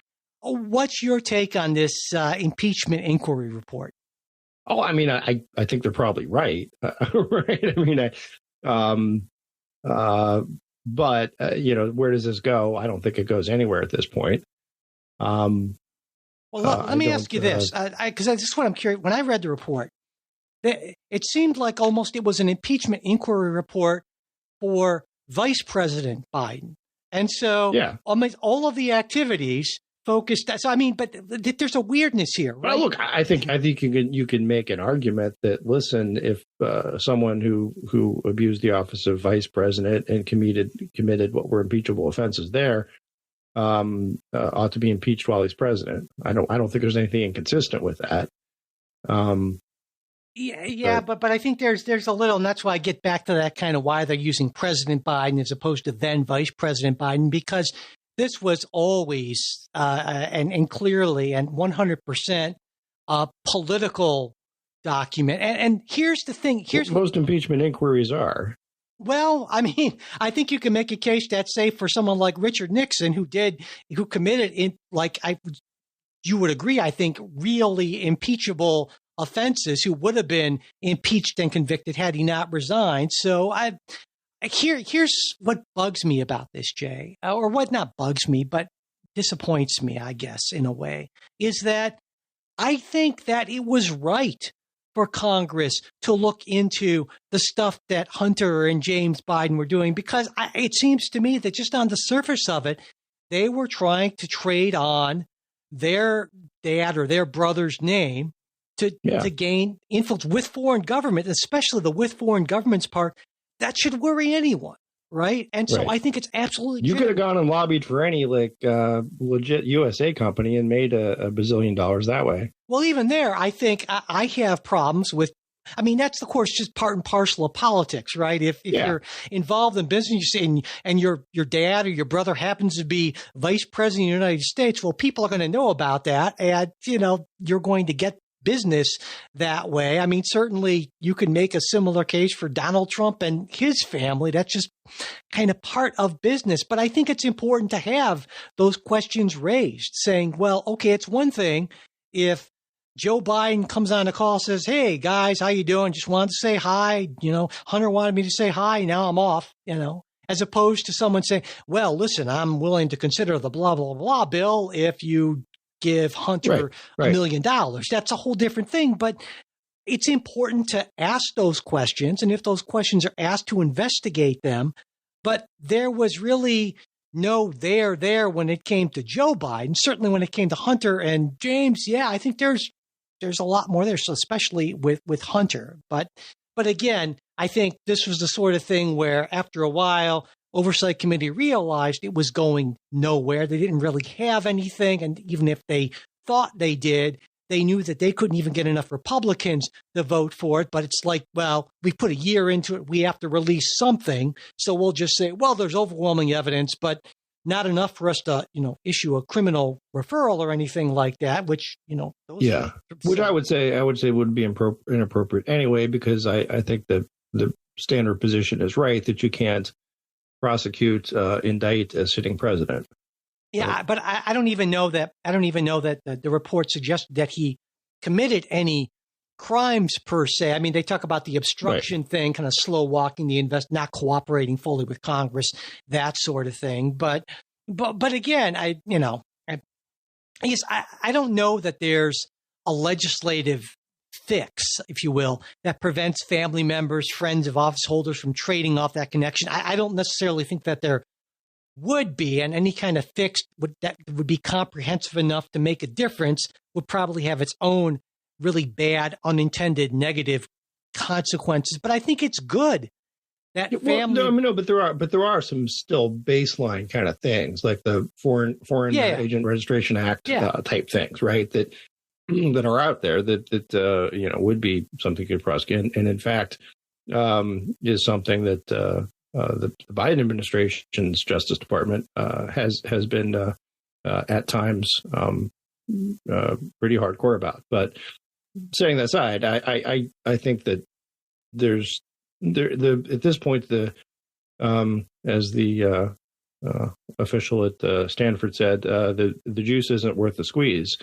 what's your take on this impeachment inquiry report? Oh, I mean, I think they're probably right. Right? I mean, but where does this go? I don't think it goes anywhere at this point. Well, let me ask you this, because this is what I'm curious. When I read the report, it seemed like almost it was an impeachment inquiry report for Vice President Biden. And so almost all of the activities focused. So I mean, but there's a weirdness here, right? Well, look, I think you can make an argument that, listen, if someone who abused the office of vice president and committed what were impeachable offenses there ought to be impeached while he's president. I don't think there's anything inconsistent with that. But I think there's a little, and that's why I get back to that kind of why they're using President Biden as opposed to then Vice President Biden, because this was always and clearly and 100% a political document. And here's the thing. Here's what most impeachment inquiries are. Well, I mean, I think you can make a case that, say, for someone like Richard Nixon, who committed you would agree, I think, really impeachable offenses, who would have been impeached and convicted had he not resigned. So here's what bugs me about this, Jay, or what not bugs me, but disappoints me, I guess, in a way, is that I think that it was right for Congress to look into the stuff that Hunter and James Biden were doing, because it seems to me that just on the surface of it, they were trying to trade on their dad or their brother's name to gain influence with foreign government, especially the with foreign government's part. That should worry anyone, right? And so I think it's absolutely You could have gone and lobbied for any legit USA company and made a bazillion dollars that way. Well, even there, I think I have problems with. I mean, that's, of course, just part and parcel of politics, right? If you're involved in business and your dad or your brother happens to be vice president of the United States, well, people are going to know about that, and you're going to get business that way. I mean, certainly you could make a similar case for Donald Trump and his family. That's just kind of part of business. But I think it's important to have those questions raised, saying, well, okay, it's one thing if Joe Biden comes on a call, says, hey, guys, how you doing? Just wanted to say hi. Hunter wanted me to say hi. Now I'm off, as opposed to someone saying, well, listen, I'm willing to consider the blah, blah, blah bill if you give Hunter $1 million. That's a whole different thing. But it's important to ask those questions. And if those questions are asked, to investigate them. But there was really no there when it came to Joe Biden. Certainly when it came to Hunter and James, I think there's a lot more there, so especially with Hunter. But again, I think this was the sort of thing where after a while, Oversight Committee realized it was going nowhere. They didn't really have anything. And even if they thought they did, they knew that they couldn't even get enough Republicans to vote for it. But it's like, well, we put a year into it. We have to release something. So we'll just say, well, there's overwhelming evidence, but not enough for us to, issue a criminal referral or anything like that, which, which I would say would be inappropriate anyway, because I think that the standard position is right that you can't prosecute, indict a sitting president. Yeah, but I don't even know that. The report suggested that he committed any crimes per se. I mean, they talk about the obstruction thing, kind of slow walking the not cooperating fully with Congress, that sort of thing. But again, I don't know that there's a legislative fix, if you will, that prevents family members, friends of office holders from trading off that connection. I don't necessarily think that there would be, and any kind of fix that would be comprehensive enough to make a difference would probably have its own really bad, unintended negative consequences. But I think it's good that family. But there are some still baseline kind of things like the Foreign Agent Registration Act type things, right? That are out there that would be something you could prosecute, and in fact is something that the Biden administration's Justice Department has been at times pretty hardcore about. But setting that aside, I think that there's at this point as the official at Stanford said, the juice isn't worth the squeeze.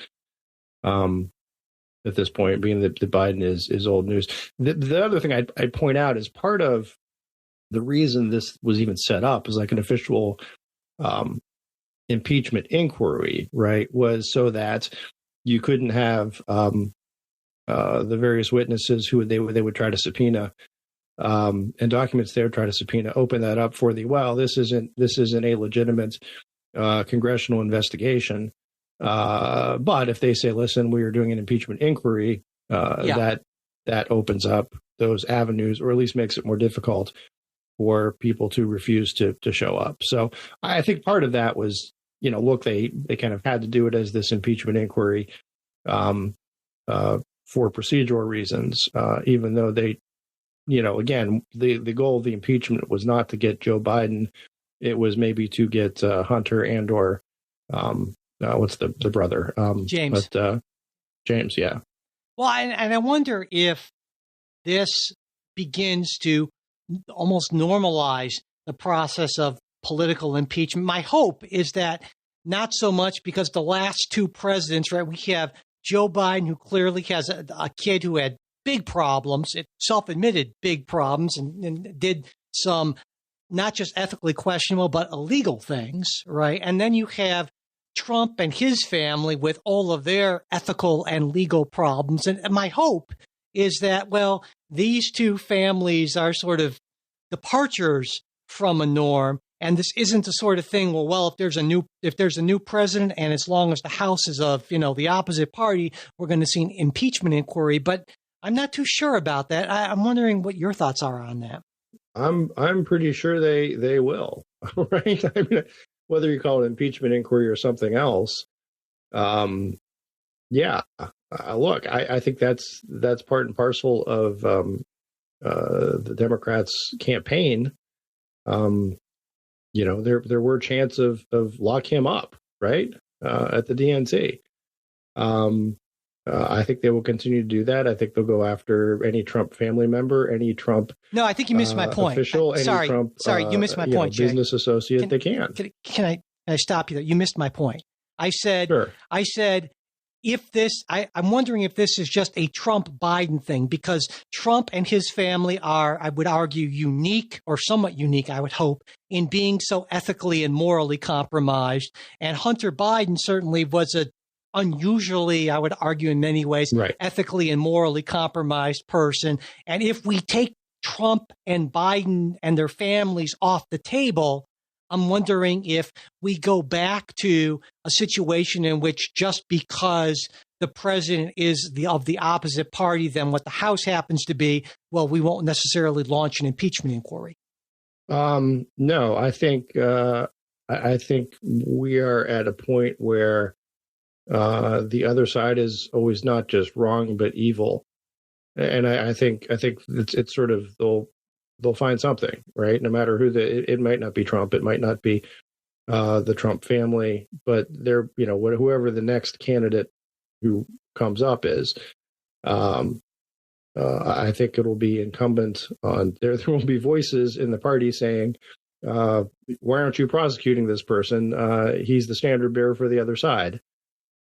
At this point, being that Biden is old news. The other thing I'd point out is part of the reason this was even set up as like an official impeachment inquiry, right, was so that you couldn't have the various witnesses who they would try to subpoena and documents they would try to subpoena, open that up for this isn't a legitimate congressional investigation. But if they say, listen, we are doing an impeachment inquiry, that opens up those avenues, or at least makes it more difficult for people to refuse to show up. So I think part of that was, look, they kind of had to do it as this impeachment inquiry for procedural reasons, even though they, again, the goal of the impeachment was not to get Joe Biden. It was maybe to get Hunter and or what's the brother? James. But, James, yeah. Well, and I wonder if this begins to almost normalize the process of political impeachment. My hope is that not so much, because the last two presidents, right, we have Joe Biden, who clearly has a kid who had big problems, self-admitted big problems, and did some not just ethically questionable, but illegal things, right? And then you have Trump and his family with all of their ethical and legal problems. And my hope is that, well, these two families are sort of departures from a norm. And this isn't the sort of thing, well, if there's a new president, and as long as the House is of, the opposite party, we're going to see an impeachment inquiry. But I'm not too sure about that. I'm wondering what your thoughts are on that. I'm pretty sure they will, right? I mean, whether you call it impeachment inquiry or something else. Yeah. Look, I think that's part and parcel of the Democrats' campaign. There were chants of lock him up, right, at the DNC. I think they will continue to do that. I think they'll go after any Trump family member, any Trump. No, I think you missed my point. Official, sorry, any Trump, you missed my point, Jay. Business associate. They can. Can I stop you there? You missed my point. I said, sure. I'm wondering if this is just a Trump Biden thing, because Trump and his family are, I would argue, unique, or somewhat unique, I would hope, in being so ethically and morally compromised. And Hunter Biden certainly was a unusually, I would argue in many ways, right, ethically and morally compromised person. And if we take Trump and Biden and their families off the table, I'm wondering if we go back to a situation in which, just because the president is of the opposite party than what the House happens to be, well, we won't necessarily launch an impeachment inquiry. No, I think we are at a point where the other side is always not just wrong but evil, and I think it's sort of they'll find something, right? No matter who it might not be Trump, it might not be the Trump family, but they're, whoever the next candidate who comes up is, I think it'll be incumbent on there will be voices in the party saying, why aren't you prosecuting this person? He's the standard bearer for the other side.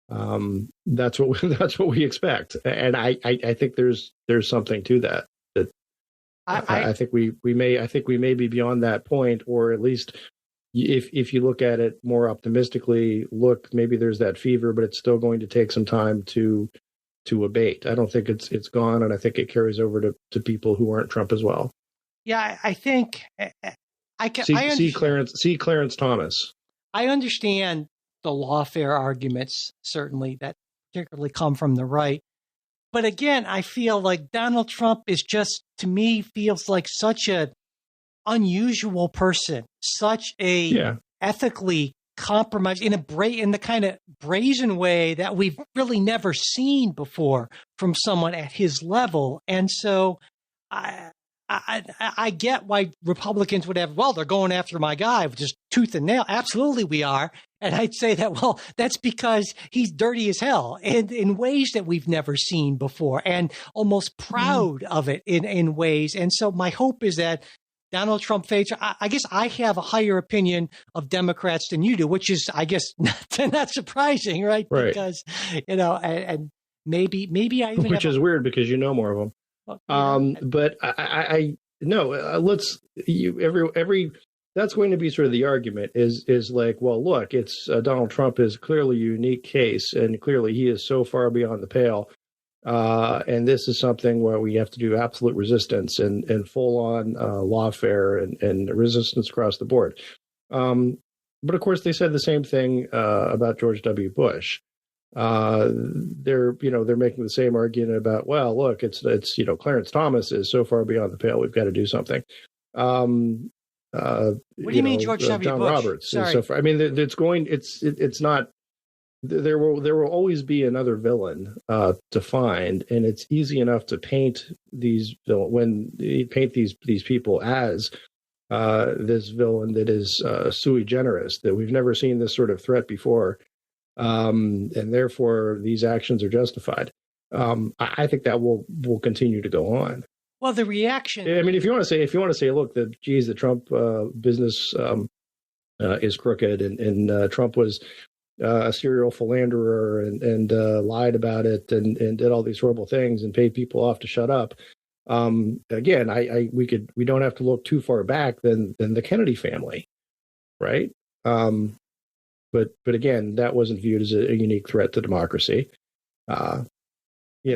That's what we expect, and I think there's something to that. I think we may be beyond that point, or at least if you look at it more optimistically, maybe there's that fever, but it's still going to take some time to abate. I don't think it's gone, and I think it carries over to people who aren't Trump as well. Yeah, I think I can see Clarence Thomas. I understand the lawfare arguments, certainly, that particularly come from the right. But again, I feel like Donald Trump is just, to me, feels like such a unusual person, such a ethically compromised, in the kind of brazen way that we've really never seen before from someone at his level. And so I get why Republicans would have, well, they're going after my guy with just tooth and nail. Absolutely, we are. And I'd say that, well, that's because he's dirty as hell, and in ways that we've never seen before, and almost proud of it in ways. And so my hope is that Donald Trump fades. I guess I have a higher opinion of Democrats than you do, which is, I guess, not surprising, right? Because, and maybe I even which is weird because you know more of them. But I no, every that's going to be sort of the argument is like, well, look, it's Donald Trump is clearly a unique case, and clearly he is so far beyond the pale. And this is something where we have to do absolute resistance and full on lawfare and resistance across the board. But of course, they said the same thing about George W. Bush. They're making the same argument about, well, look, it's Clarence Thomas is so far beyond the pale, we've got to do something. What do you mean, George W. John Bush? Roberts Sorry. is so far. I mean, it's not. There will always be another villain to find, and it's easy enough to paint these people as this villain that is sui generis, that we've never seen this sort of threat before, and therefore these actions are justified. I think that will continue to go on. Well, the reaction. I mean, if you want to say, look, the Trump business is crooked, and Trump was a serial philanderer and lied about it and did all these horrible things and paid people off to shut up. Again, we don't have to look too far back than the Kennedy family, right? But again, that wasn't viewed as a unique threat to democracy. Mary Jo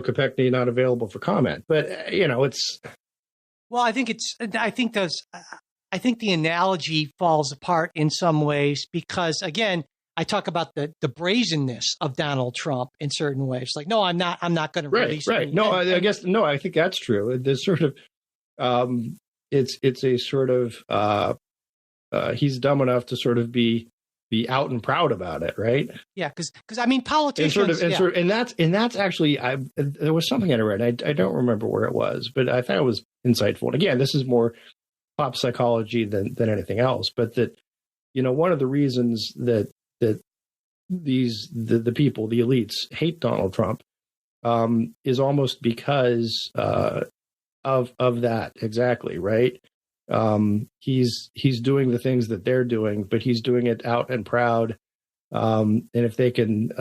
Kopechne not available for comment, but it's. Well, I think the analogy falls apart in some ways because, again, I talk about the brazenness of Donald Trump in certain ways. Like, no, I'm not going to release. Right. No, I think that's true. There's sort of, it's a sort of, he's dumb enough to sort of be out and proud about it, right? Yeah, because I mean, politicians, and that's actually, there was something I read. I don't remember where it was, but I thought it was insightful. And again, this is more pop psychology than anything else. But that, one of the reasons that the people, the elites, hate Donald Trump is almost because of that exactly, right? He's doing the things that they're doing, but he's doing it out and proud. And if they can,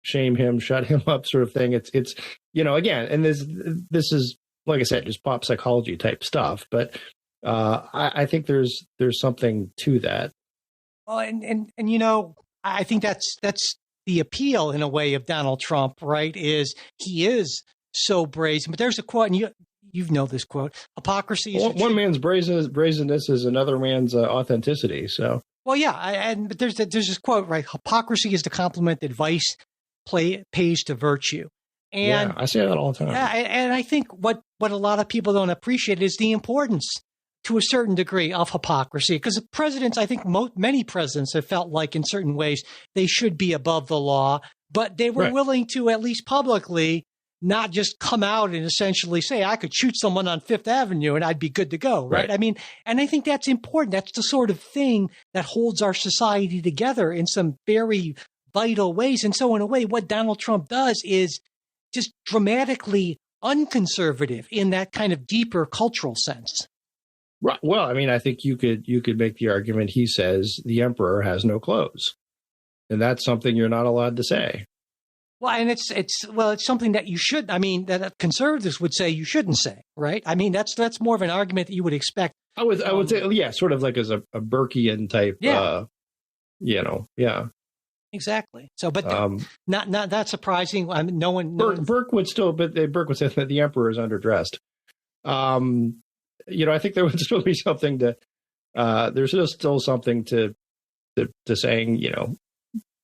shame him, shut him up, sort of thing, it's again, and this is, like I said, just pop psychology type stuff. But I think there's something to that. Well, and I think that's the appeal in a way of Donald Trump, right? Is he is so brazen. But there's a quote, and you know this quote: "Hypocrisy is one man's brazenness is another man's authenticity." So, well, yeah, but there's this quote, right? Hypocrisy is the compliment that vice pays to virtue. And yeah, I say that all the time. Yeah, and I think what a lot of people don't appreciate is the importance, to a certain degree, of hypocrisy. Because presidents, I think many presidents have felt like in certain ways they should be above the law, but they were willing to, at least publicly, not just come out and essentially say, I could shoot someone on Fifth Avenue and I'd be good to go, right? I mean, and I think that's important. That's the sort of thing that holds our society together in some very vital ways. And so in a way, what Donald Trump does is just dramatically unconservative in that kind of deeper cultural sense. Right. Well, I mean, I think you could make the argument he says the emperor has no clothes, and that's something you're not allowed to say. Well, and it's something that you should. I mean, that conservatives would say you shouldn't say, right? I mean, that's more of an argument that you would expect. I would say, yeah, sort of like as a Burkean type. Yeah. Exactly. So, but not that surprising. I mean, no one. Burke would say that the emperor is underdressed. I think there would still be something to. There's still something to saying.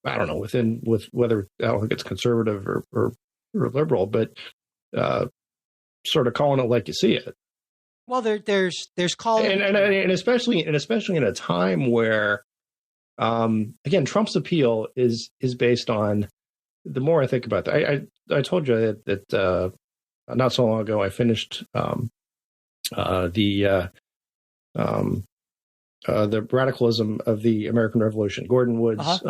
I don't know with whether I don't think it's conservative or liberal, but sort of calling it like you see it. Well, there's calling, and especially in a time where. Again, Trump's appeal is based on. The more I think about that, I told you that not so long ago I finished the radicalism of the American Revolution, Gordon Wood's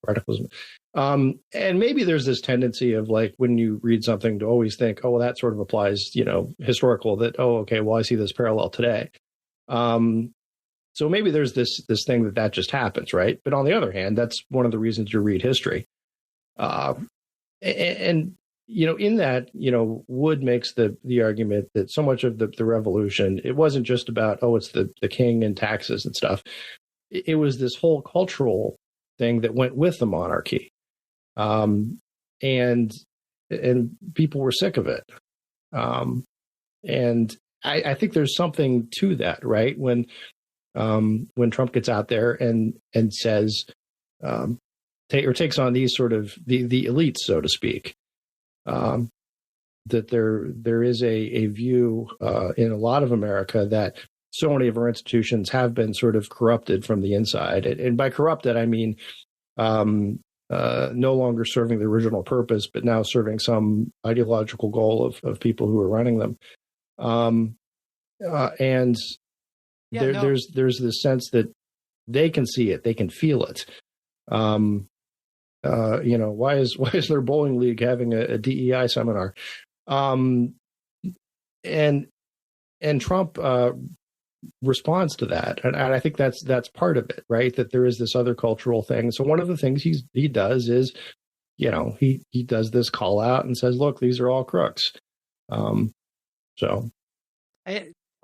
radicalism, and maybe there's this tendency of like when you read something to always think, oh, well, that sort of applies, historical. That okay, well, I see this parallel today. So maybe there's this thing that just happens, right? But on the other hand, that's one of the reasons you read history. And in that, Wood makes the argument that so much of the revolution, it wasn't just about, it's the king and taxes and stuff. It was this whole cultural thing that went with the monarchy. And people were sick of it. And I think there's something to that, right? When when Trump gets out there and says, takes on these sort of the elites, so to speak, that there is a view in a lot of America that so many of our institutions have been sort of corrupted from the inside. And by corrupted, I mean no longer serving the original purpose, but now serving some ideological goal of people who are running them. There's this sense that they can see it, they can feel it. Why is their bowling league having a DEI seminar? And Trump responds to that, and I think that's part of it, right? That there is this other cultural thing. So one of the things he does is, he does this call out and says, "Look, these are all crooks."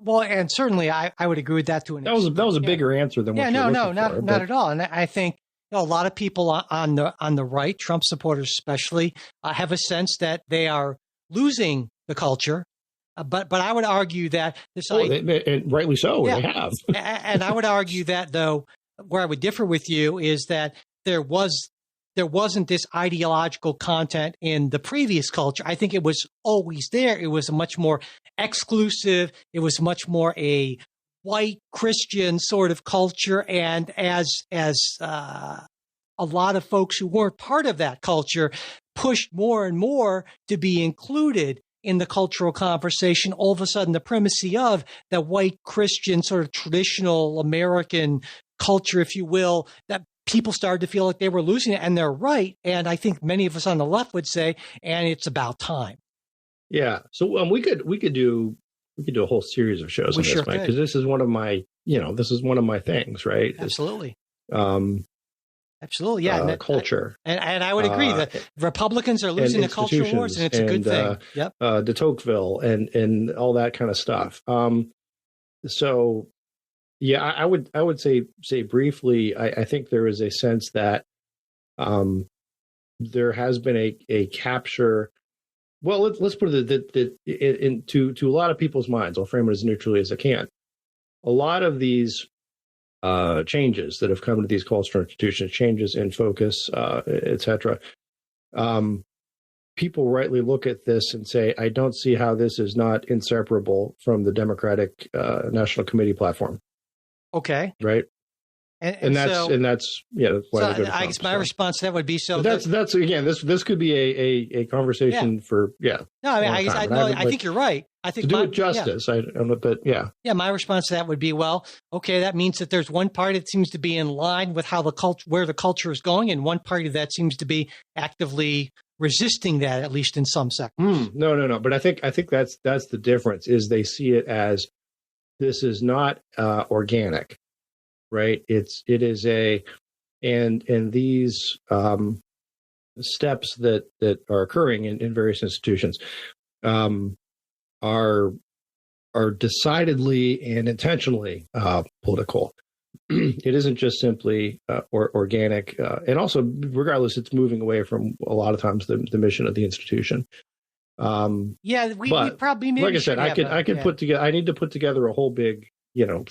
Well, and certainly I would agree with that to an extent. That was a bigger answer than what you're looking for. Not at all. And I think a lot of people on the right, Trump supporters especially, have a sense that they are losing the culture. But I would argue that and rightly so, they have. And I would argue that, though, where I would differ with you is that there wasn't this ideological content in the previous culture. I think it was always there. It was a much more exclusive. It was much more a white Christian sort of culture. And as a lot of folks who weren't part of that culture pushed more and more to be included in the cultural conversation, all of a sudden the primacy of the white Christian sort of traditional American culture, if you will, that people started to feel like they were losing it, and they're right. And I think many of us on the left would say, and it's about time. Yeah. So we could do a whole series of shows on this, Mike, because this is one of my things, right? Absolutely. Absolutely, yeah. Culture, and I would agree that Republicans are losing the culture wars, and it's a good thing. Yep. De Tocqueville and all that kind of stuff. So, yeah, I would say briefly. I think there is a sense that there has been a capture. Well, let's put it that into a lot of people's minds. I'll frame it as neutrally as I can. A lot of these changes that have come to these cultural institutions, changes in focus, etc. People rightly look at this and say, I don't see how this is not inseparable from the Democratic National Committee platform. Okay. Right. And that's why I guess my response to that would be that's again this could be a conversation for No, I mean I think you're right. I think to do it justice. I don't know, but my response to that would be, well, okay, that means that there's one party that seems to be in line with how where the culture is going, and one party that seems to be actively resisting that, at least in some sectors. No. But I think that's the difference. Is they see it as this is not organic. Right. It is and these steps that are occurring in various institutions are decidedly and intentionally political. It isn't just simply organic, and also regardless, it's moving away from a lot of times the mission of the institution. We probably maybe like I said, I could put together. I need to put together a whole big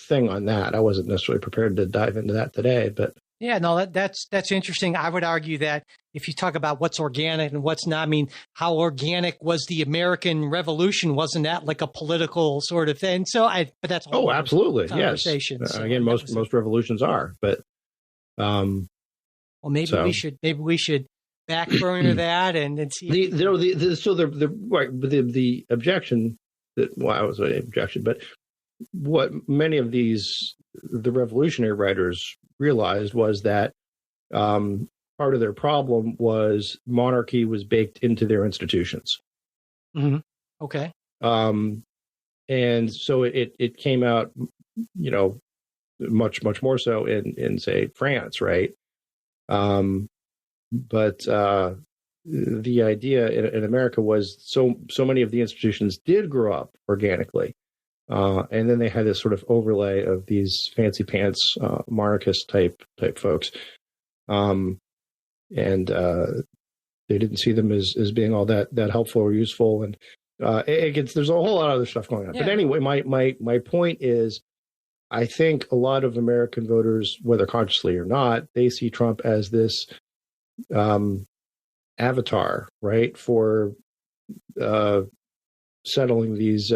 thing on that. I wasn't necessarily prepared to dive into that today, but that's interesting. I would argue that if you talk about what's organic and what's not, I mean, how organic was the American Revolution? Wasn't that like a political sort of thing? But that's a whole absolutely conversation. Yes. Again, most revolutions are, but maybe we should back burner that and see. The objection I was an objection, but what many of the revolutionary writers realized was that part of their problem was monarchy was baked into their institutions. Mm-hmm. Okay. And so it came out, much more so in say France, right? But the idea in America was so many of the institutions did grow up organically. And then they had this sort of overlay of these fancy pants monarchist type folks, and they didn't see them as being all that helpful or useful. And there's a whole lot of other stuff going on. Yeah. But anyway, my point is I think a lot of American voters, whether consciously or not, they see Trump as this avatar, right, for settling these.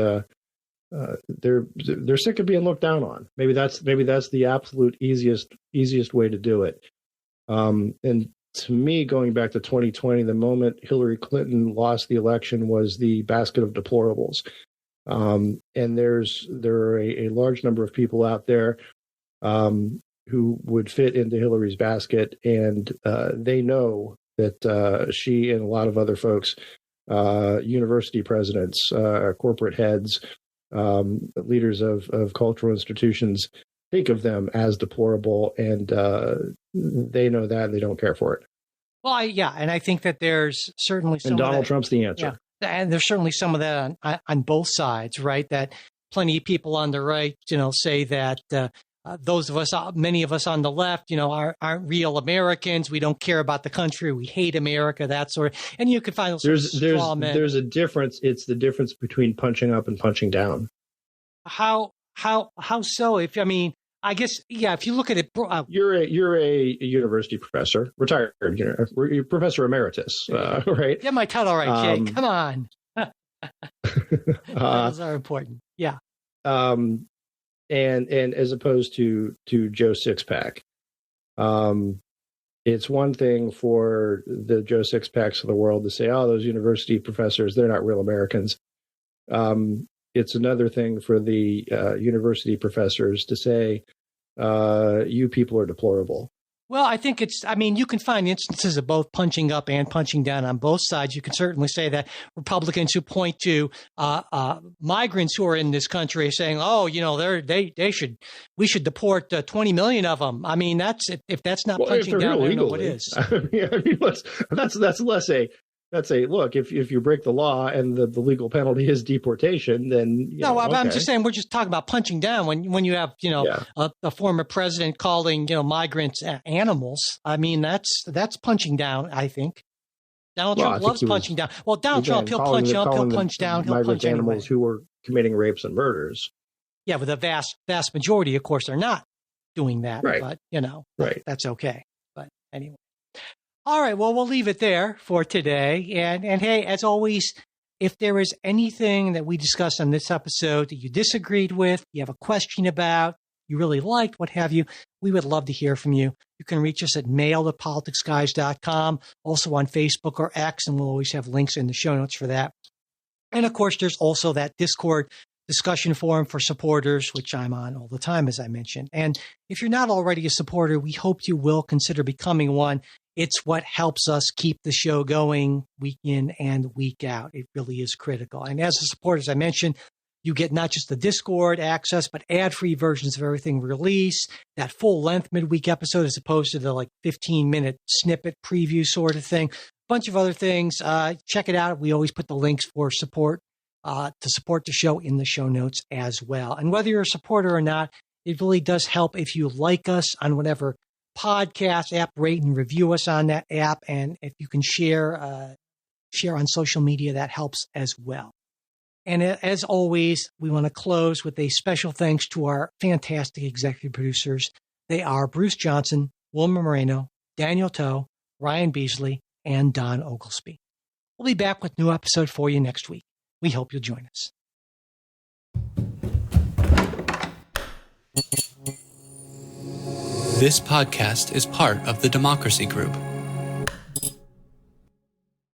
They're sick of being looked down on. Maybe that's the absolute easiest way to do it. And to me, going back to 2020, the moment Hillary Clinton lost the election was the basket of deplorables. And there are a large number of people out there who would fit into Hillary's basket, and they know that she and a lot of other folks, university presidents, corporate heads, leaders of cultural institutions, think of them as deplorable, and they know that, and they don't care for it. Well, and I think that there's certainly some and Donald of that, Trump's the answer. Yeah, and there's certainly some of that on both sides, right? That plenty of people on the right, say that many of us on the left, aren't real Americans. We don't care about the country. We hate America. That sort of, and you could find those straw men. There's a difference. It's the difference between punching up and punching down. How so? I guess, if you look at it, you're a university professor, retired, you're professor emeritus, right? Get my title right, Jay. Come on. Titles are important. Yeah. And as opposed to Joe Sixpack, it's one thing for the Joe Sixpacks of the world to say, "Oh, those university professors, they're not real Americans." It's another thing for the university professors to say, you people are deplorable. Well, I think you can find instances of both punching up and punching down on both sides. You can certainly say that Republicans who point to migrants who are in this country saying, "Oh, we should deport 20 million of them." I mean, if that's not punching down, I don't know what is. That's a look. If you break the law and the legal penalty is deportation, then I'm just saying we're just talking about punching down when you have a former president calling migrants animals. I mean that's punching down. I think Donald Trump loves punching down. Well, Donald Trump, he'll punch up, he'll punch down, he'll punch animals who were committing rapes and murders. Yeah, but the vast majority, of course, are not doing that. Right. But right. That's okay. But anyway. All right, well, we'll leave it there for today. And hey, as always, if there is anything that we discussed on this episode that you disagreed with, you have a question about, you really liked, what have you, we would love to hear from you. You can reach us at mail@politicsguys.com, also on Facebook or X, and we'll always have links in the show notes for that. And of course, there's also that Discord discussion forum for supporters, which I'm on all the time, as I mentioned. And if you're not already a supporter, we hope you will consider becoming one. It's what helps us keep the show going week in and week out. It really is critical. And as a supporter, as I mentioned, you get not just the Discord access, but ad-free versions of everything we release, that full-length midweek episode as opposed to the 15-minute snippet preview sort of thing. A bunch of other things. Check it out. We always put the links for support to support the show in the show notes as well. And whether you're a supporter or not, it really does help if you like us on whatever podcast app, rate and review us on that app. And if you can share on social media, that helps as well. And as always, we want to close with a special thanks to our fantastic executive producers. They are Bruce Johnson, Wilma Moreno, Daniel Toe, Ryan Beasley, and Don Oglesby. We'll be back with a new episode for you next week. We hope you'll join us. This podcast is part of the Democracy Group,